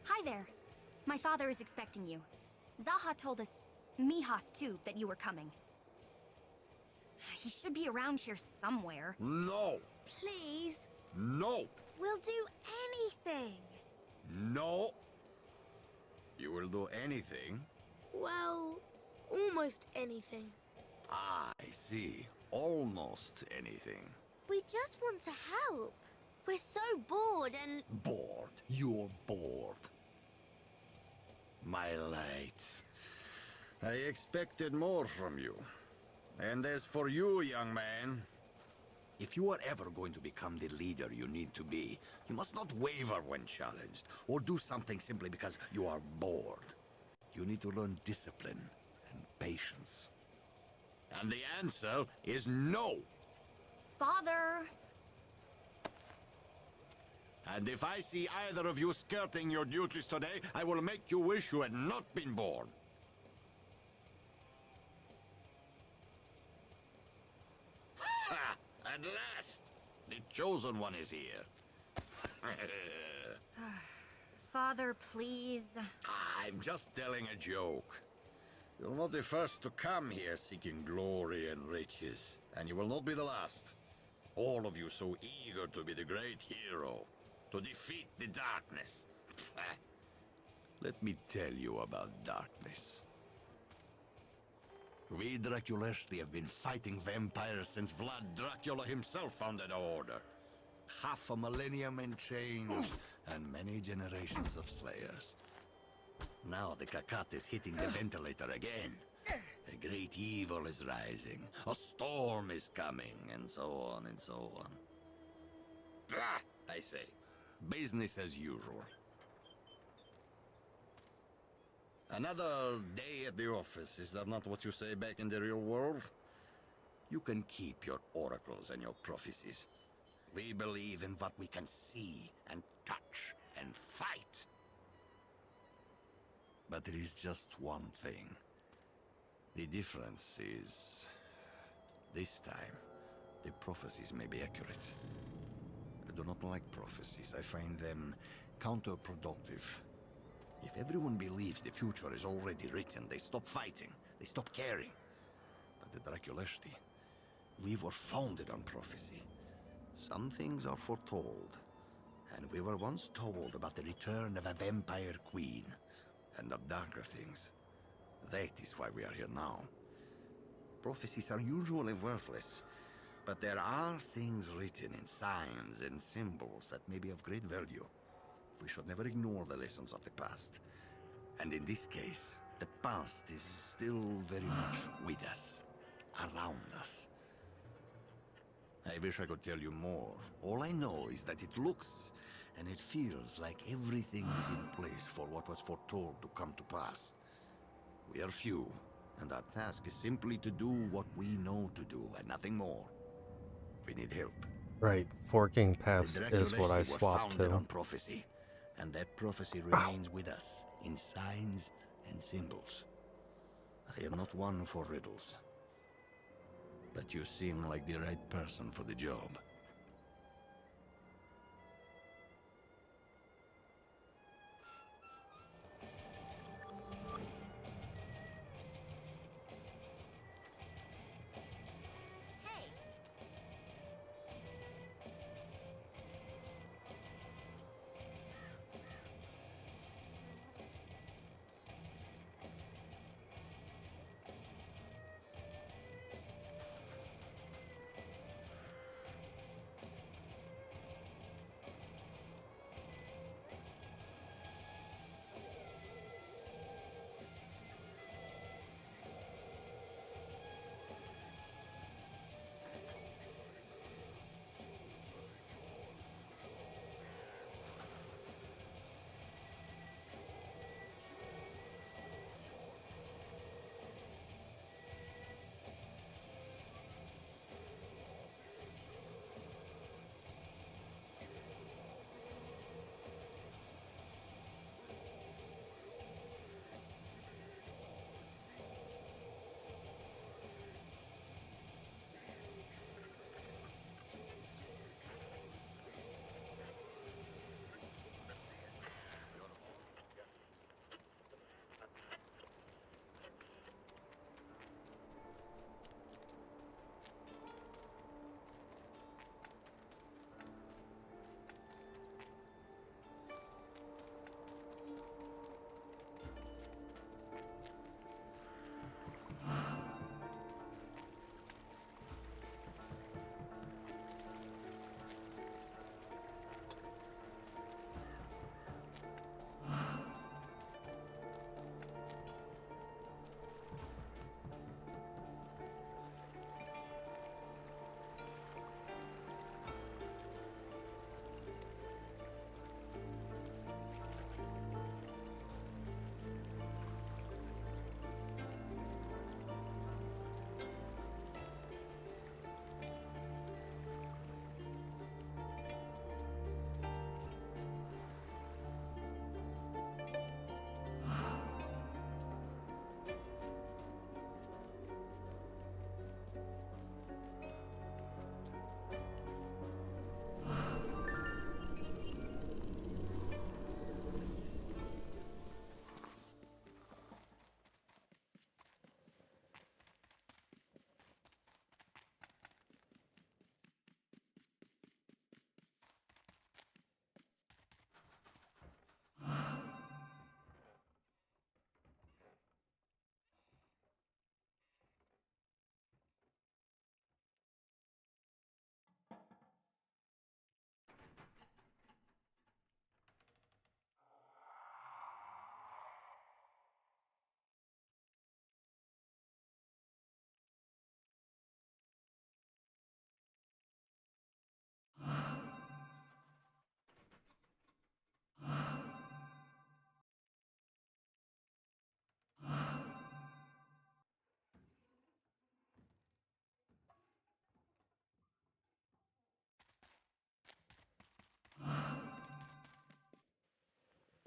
Hi there. My father is expecting you. Zaha told us, Mihas too, that you were coming. He should be around here somewhere. No! Please. No! We'll do anything. No! You will do anything? Well, almost anything. Ah, I see. Almost anything. We just want to help. We're so bored and... Bored. You're bored. My light. I expected more from you. And as for you, young man, if you are ever going to become the leader you need to be, you must not waver when challenged, or do something simply because you are bored. You need to learn discipline and patience. And the answer is no. Father! And if I see either of you skirting your duties today, I will make you wish you had not been born. Ha! At last! The chosen one is here. Father, please. I'm just telling a joke. You're not the first to come here seeking glory and riches, and you will not be the last. All of you so eager to be the great hero, to defeat the darkness. Let me tell you about darkness. We Draculesti have been fighting vampires since Vlad Dracula himself founded our order. Half a millennium in chains, and many generations of slayers. Now the Kakat is hitting the ventilator again. A great evil is rising, a storm is coming, and so on and so on. Ah, I say, business as usual. Another day at the office, is that not what you say back in the real world? You can keep your oracles and your prophecies. We believe in what we can see and touch and fight. But there is just one thing. The difference is, this time, the prophecies may be accurate. I do not like prophecies. I find them counterproductive. If everyone believes the future is already written, they stop fighting, they stop caring. But the Draculesti, we were founded on prophecy. Some things are foretold, and we were once told about the return of a vampire queen, and of darker things. That is why we are here now. Prophecies are usually worthless, but there are things written in signs and symbols that may be of great value. We should never ignore the lessons of the past. And in this case, the past is still very much with us, around us. I wish I could tell you more. All I know is that it looks and it feels like everything is in place for what was foretold to come to pass. We are few, and our task is simply to do what we know to do, and nothing more. We need help. Right, forking paths is what I swapped to. On prophecy, and that prophecy remains with us, in signs and symbols. I am not one for riddles, but you seem like the right person for the job.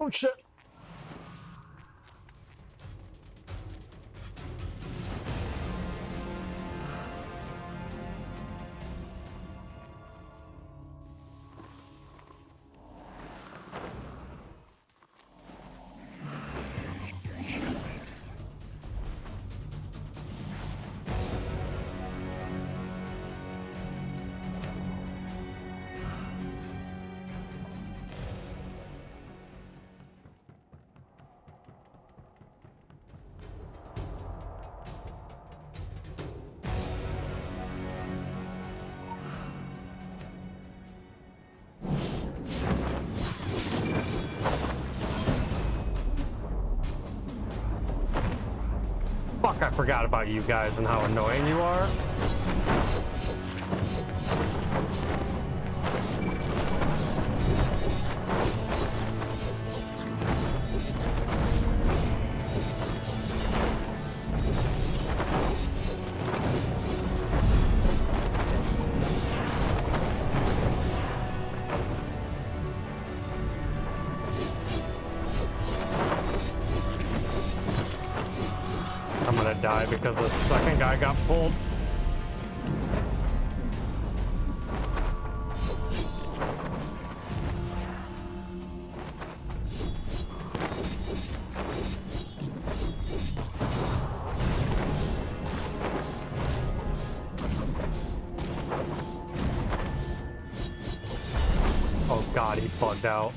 Oh shit. Fuck, I forgot about you guys and how annoying you are. I'm gonna die because the second guy got pulled. Oh god, he bugged out.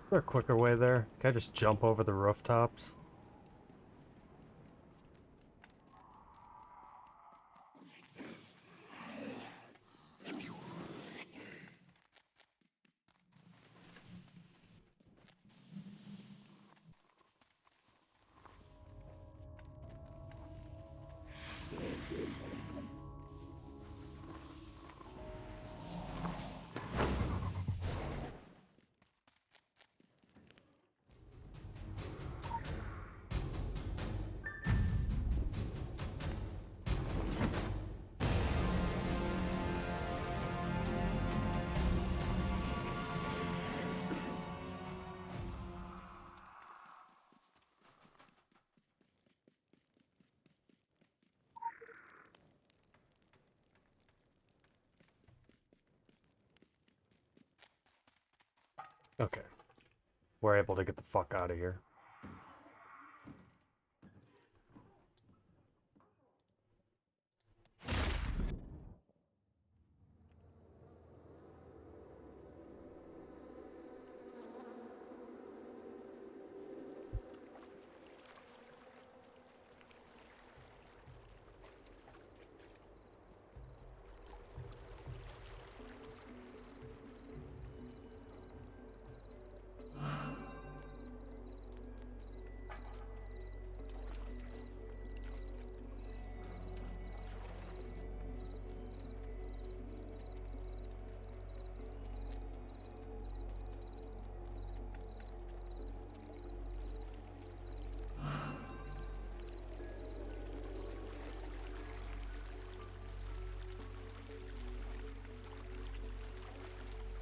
Is there a quicker way there? Can I just jump over the rooftops? Okay. We're able to get the fuck out of here.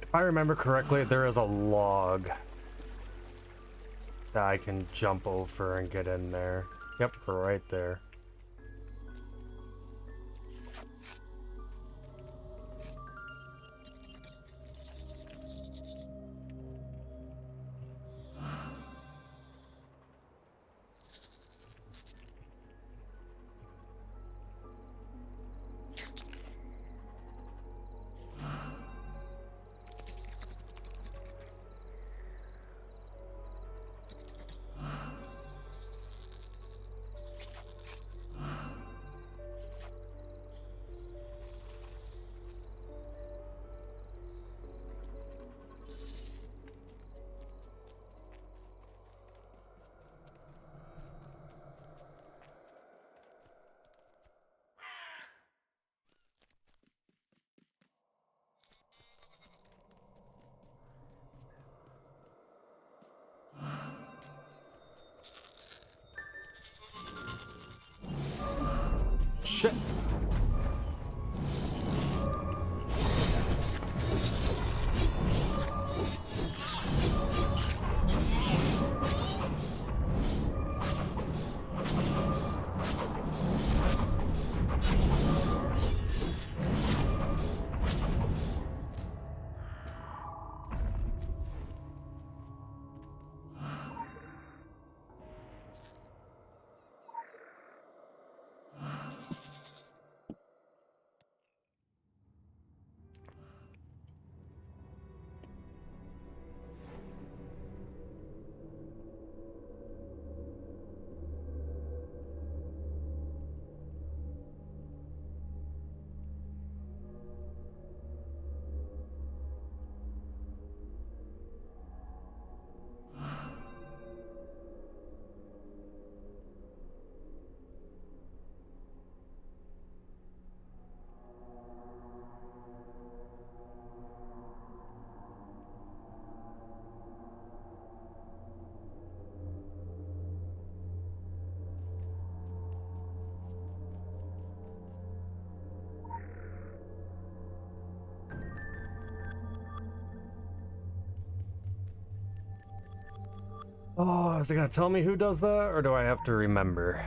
If I remember correctly, there is a log that I can jump over and get in there. Yep, right there. shit. Oh, is it gonna tell me who does that, or do I have to remember?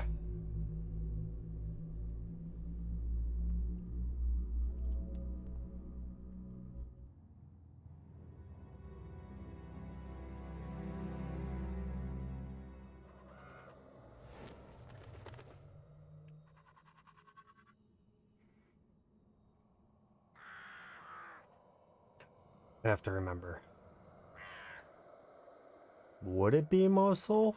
I have to remember. Would it be Mosul?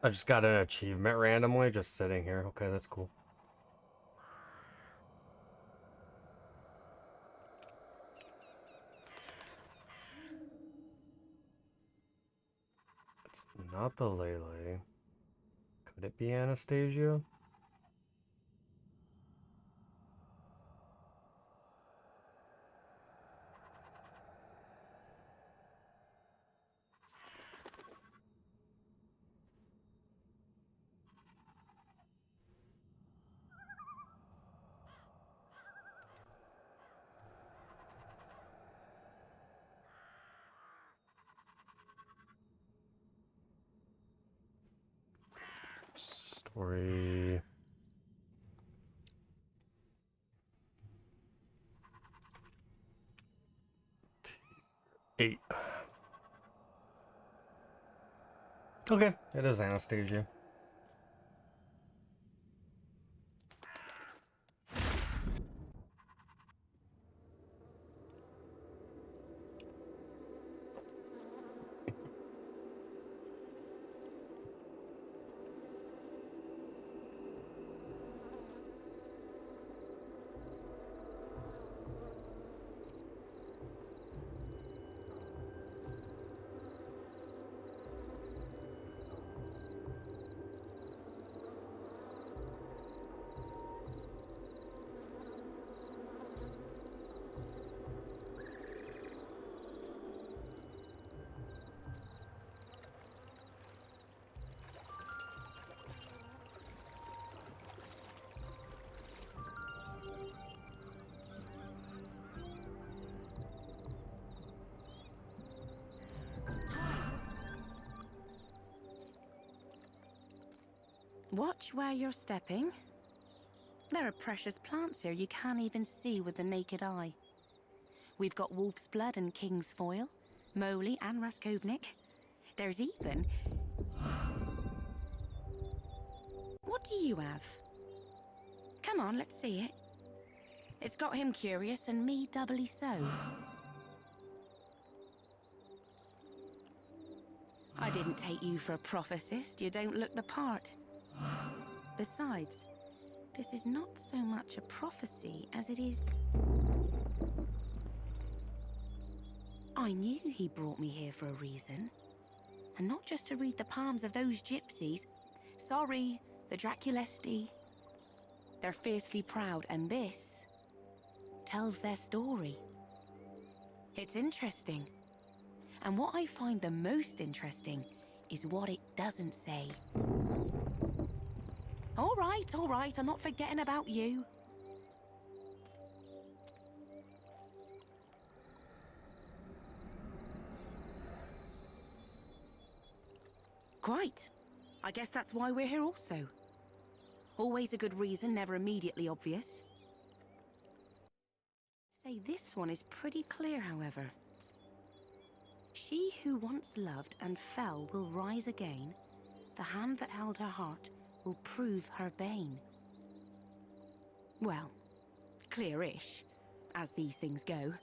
I just got an achievement randomly, just sitting here. Okay, that's cool. It's not the Lele. Could it be Anastasia? Story. Eight. Okay, it is Anastasia. Watch where you're stepping. There are precious plants here you can't even see with the naked eye. We've got wolf's blood and king's foil, moly and raskovnik. There's even... What do you have? Come on, let's see it. It's got him curious and me doubly so. I didn't take you for a prophecist. You don't look the part. Besides, this is not so much a prophecy as it is... I knew he brought me here for a reason. And not just to read the palms of those gypsies. Sorry, the Draculesti. They're fiercely proud, and this tells their story. It's interesting. And what I find the most interesting is what it doesn't say. All right, I'm not forgetting about you. Quite. I guess that's why we're here also. Always a good reason, never immediately obvious. Say this one is pretty clear, however. She who once loved and fell will rise again. The hand that held her heart will prove her bane. Well, clear-ish, as these things go.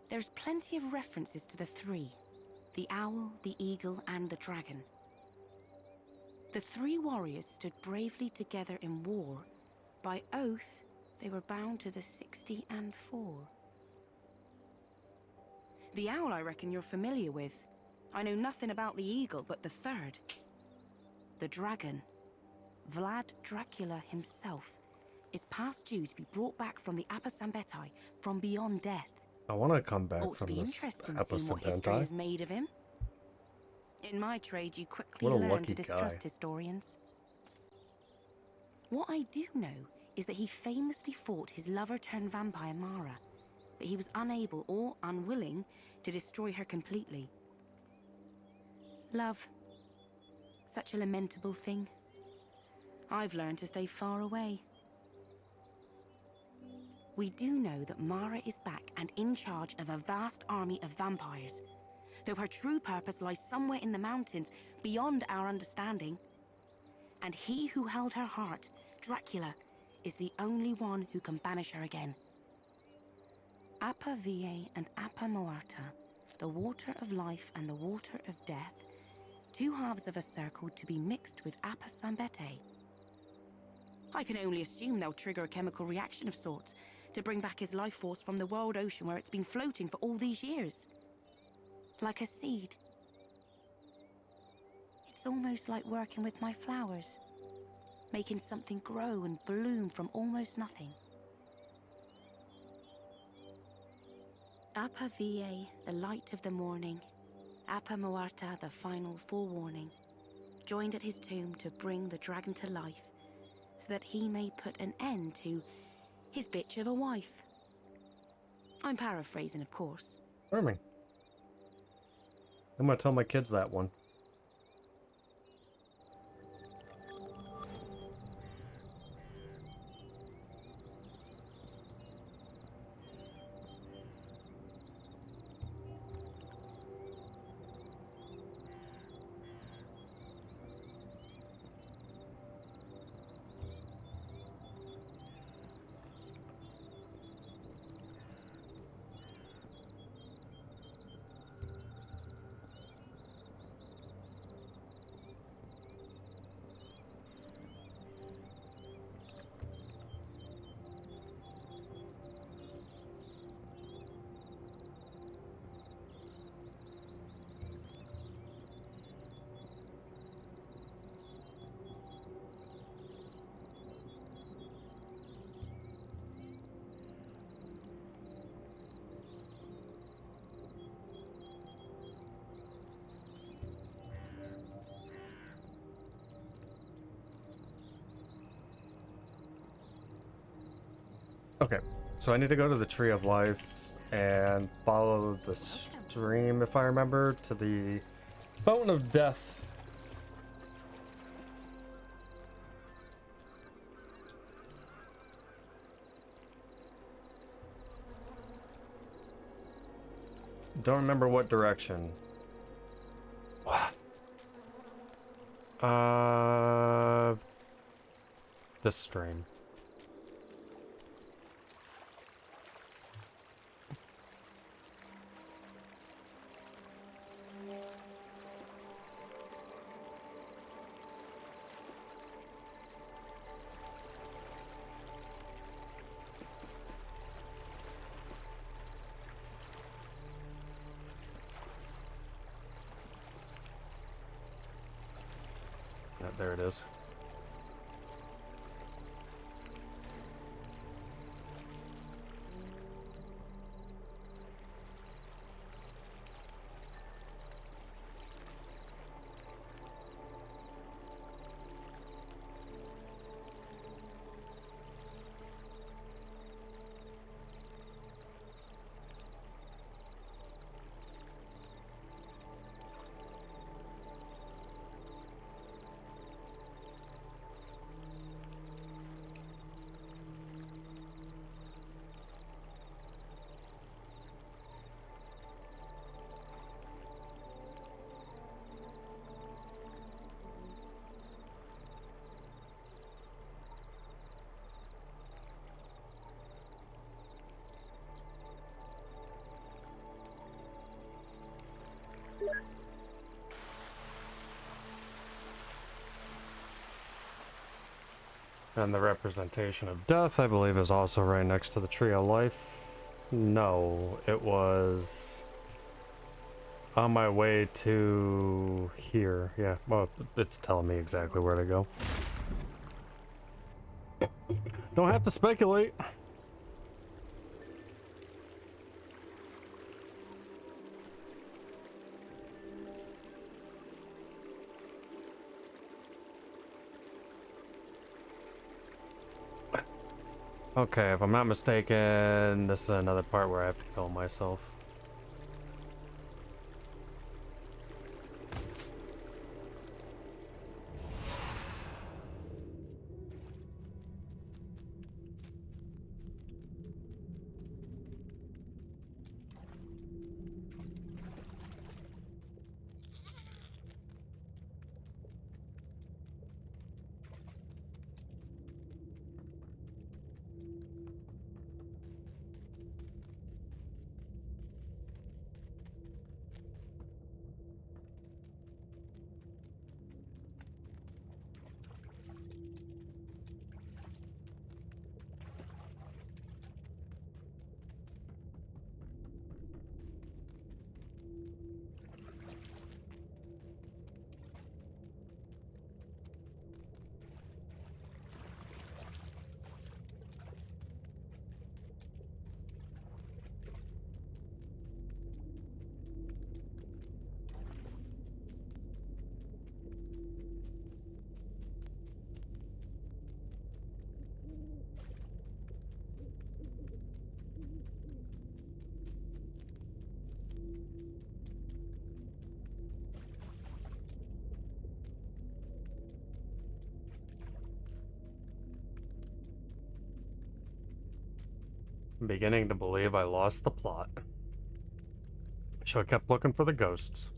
There's plenty of references to the three. The owl, the eagle, and the dragon. The three warriors stood bravely together in war. By oath, they were bound to the 60 and 4. The owl, I reckon you're familiar with. I know nothing about the eagle, but the third. The dragon, Vlad Dracula himself, is past due to be brought back from the Episodic, from beyond death. I want to come back Ought to from be this interesting seeing what history Episodic. is made of him. In my trade, you quickly What a learn lucky to distrust guy. historians. What I do know is that he famously fought his lover-turned-vampire Mara, but he was unable or unwilling to destroy her completely. Love. Such a lamentable thing. I've learned to stay far away. We do know that Mara is back and in charge of a vast army of vampires, though her true purpose lies somewhere in the mountains beyond our understanding. And he who held her heart, Dracula, is the only one who can banish her again. Apa Vie and Apa Moarta, the water of life and the water of death, two halves of a circle to be mixed with Apa Sambete. I can only assume they'll trigger a chemical reaction of sorts to bring back his life force from the world ocean where it's been floating for all these years. Like a seed. It's almost like working with my flowers, making something grow and bloom from almost nothing. Apa Vie, the light of the morning. Apa Moarta, the final forewarning. Joined at his tomb to bring the dragon to life, so that he may put an end to his bitch of a wife. I'm paraphrasing, of course. Charming. I'm gonna tell my kids that one. Okay, so I need to go to the Tree of Life and follow the stream, if I remember, to the Fountain of Death. Don't remember what direction. What? This stream. there it is. And the representation of death, I believe, is also right next to the tree of life. No, it was on my way to here. Yeah, well, it's telling me exactly where to go. Don't have to speculate. Okay, if I'm not mistaken, this is another part where I have to kill myself. I'm beginning to believe I lost the plot. Should have kept looking for the ghosts.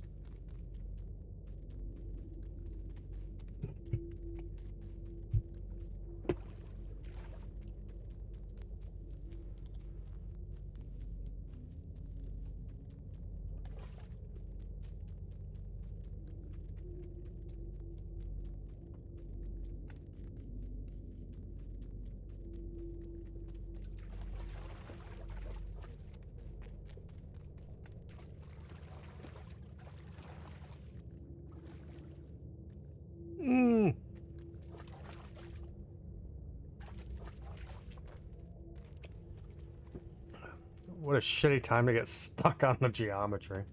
What a shitty time to get stuck on the geometry.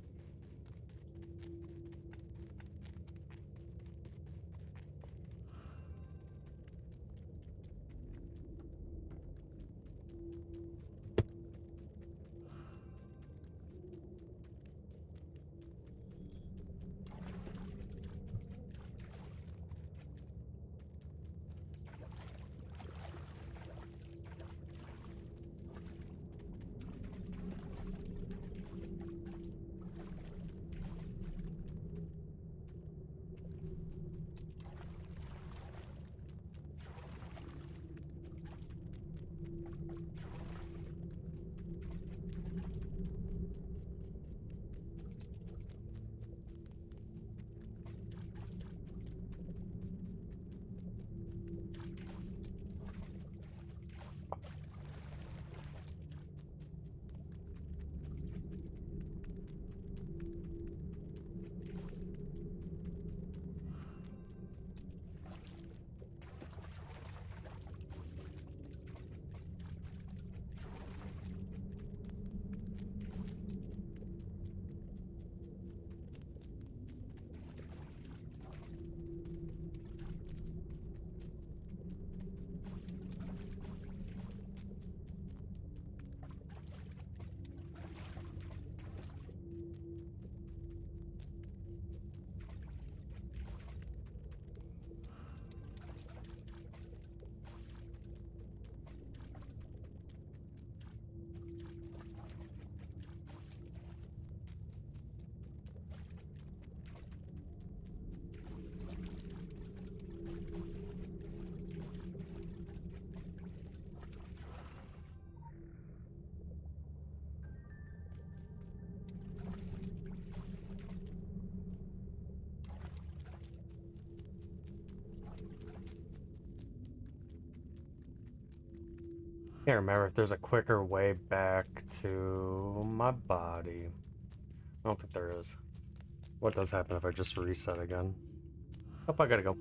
Can't remember if there's a quicker way back to my body. I don't think there is. What does happen if I just reset again? Oh, I gotta go.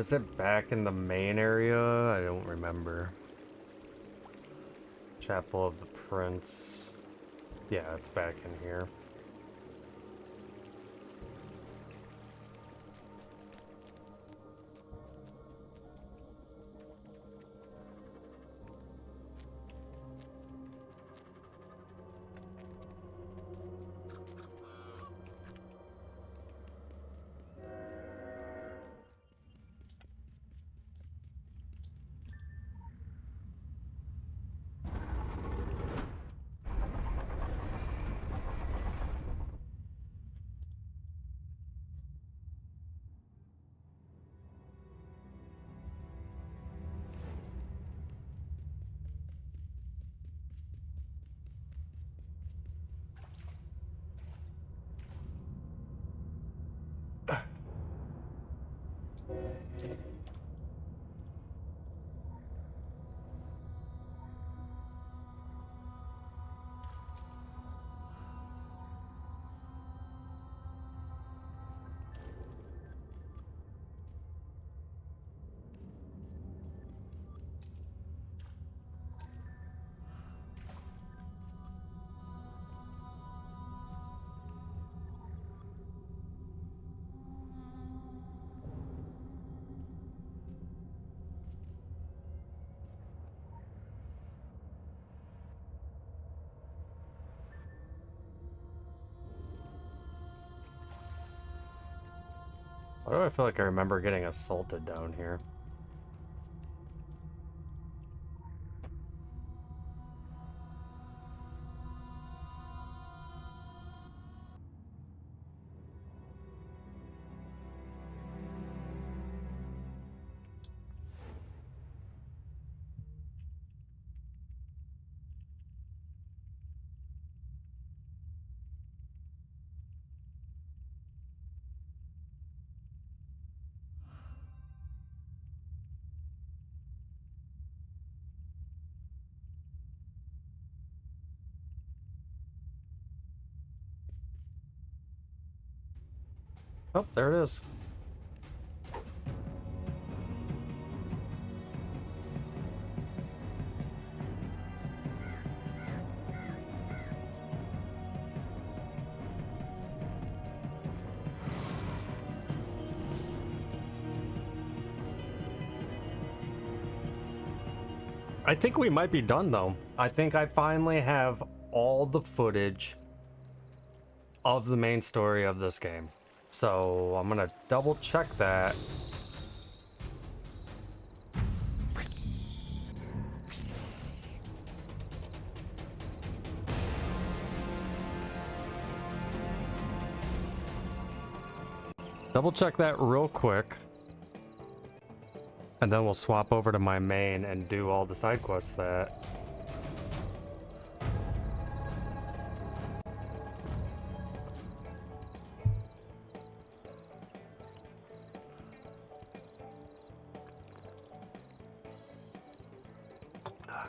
Is it back in the main area? I don't remember. Chapel of the Prince. Yeah, it's back in here. Why do I feel like I remember getting assaulted down here? Oh, there it is. I think we might be done though. I think I finally have all the footage of the main story of this game. So I'm gonna double check that. Double check that real quick. And then we'll swap over to my main and do all the side quests that...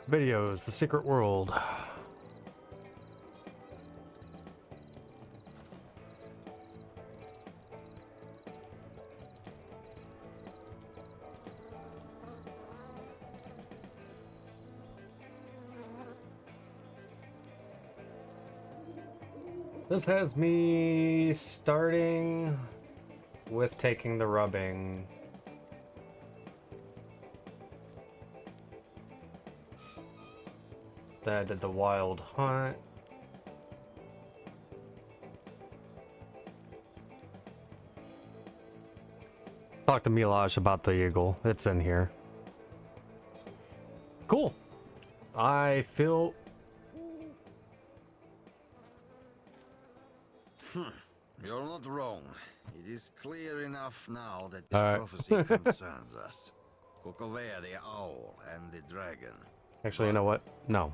Videos, the secret world. This has me starting with taking the rubbing. Then I did the wild hunt. Talk to Milosh about the eagle. It's in here. Cool. I feel... You're not wrong. It is clear enough now that this Alright. prophecy concerns us. Kokovea the owl and the dragon. Actually, you know what? No.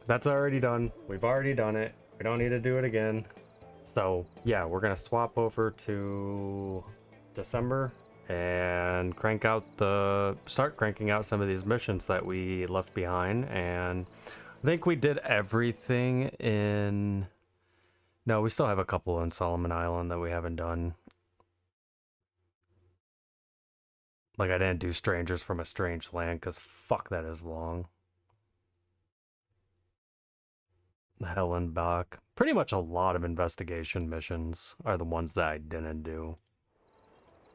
That's already done. We've already done it. We don't need to do it again. So, yeah, we're going to swap over to December and start cranking out some of these missions that we left behind. And I think we did everything in... No, we still have a couple in Solomon Island that we haven't done. Like, I didn't do Strangers from a Strange Land, because fuck, that is long. Hellenbach. Pretty much a lot of investigation missions are the ones that I didn't do.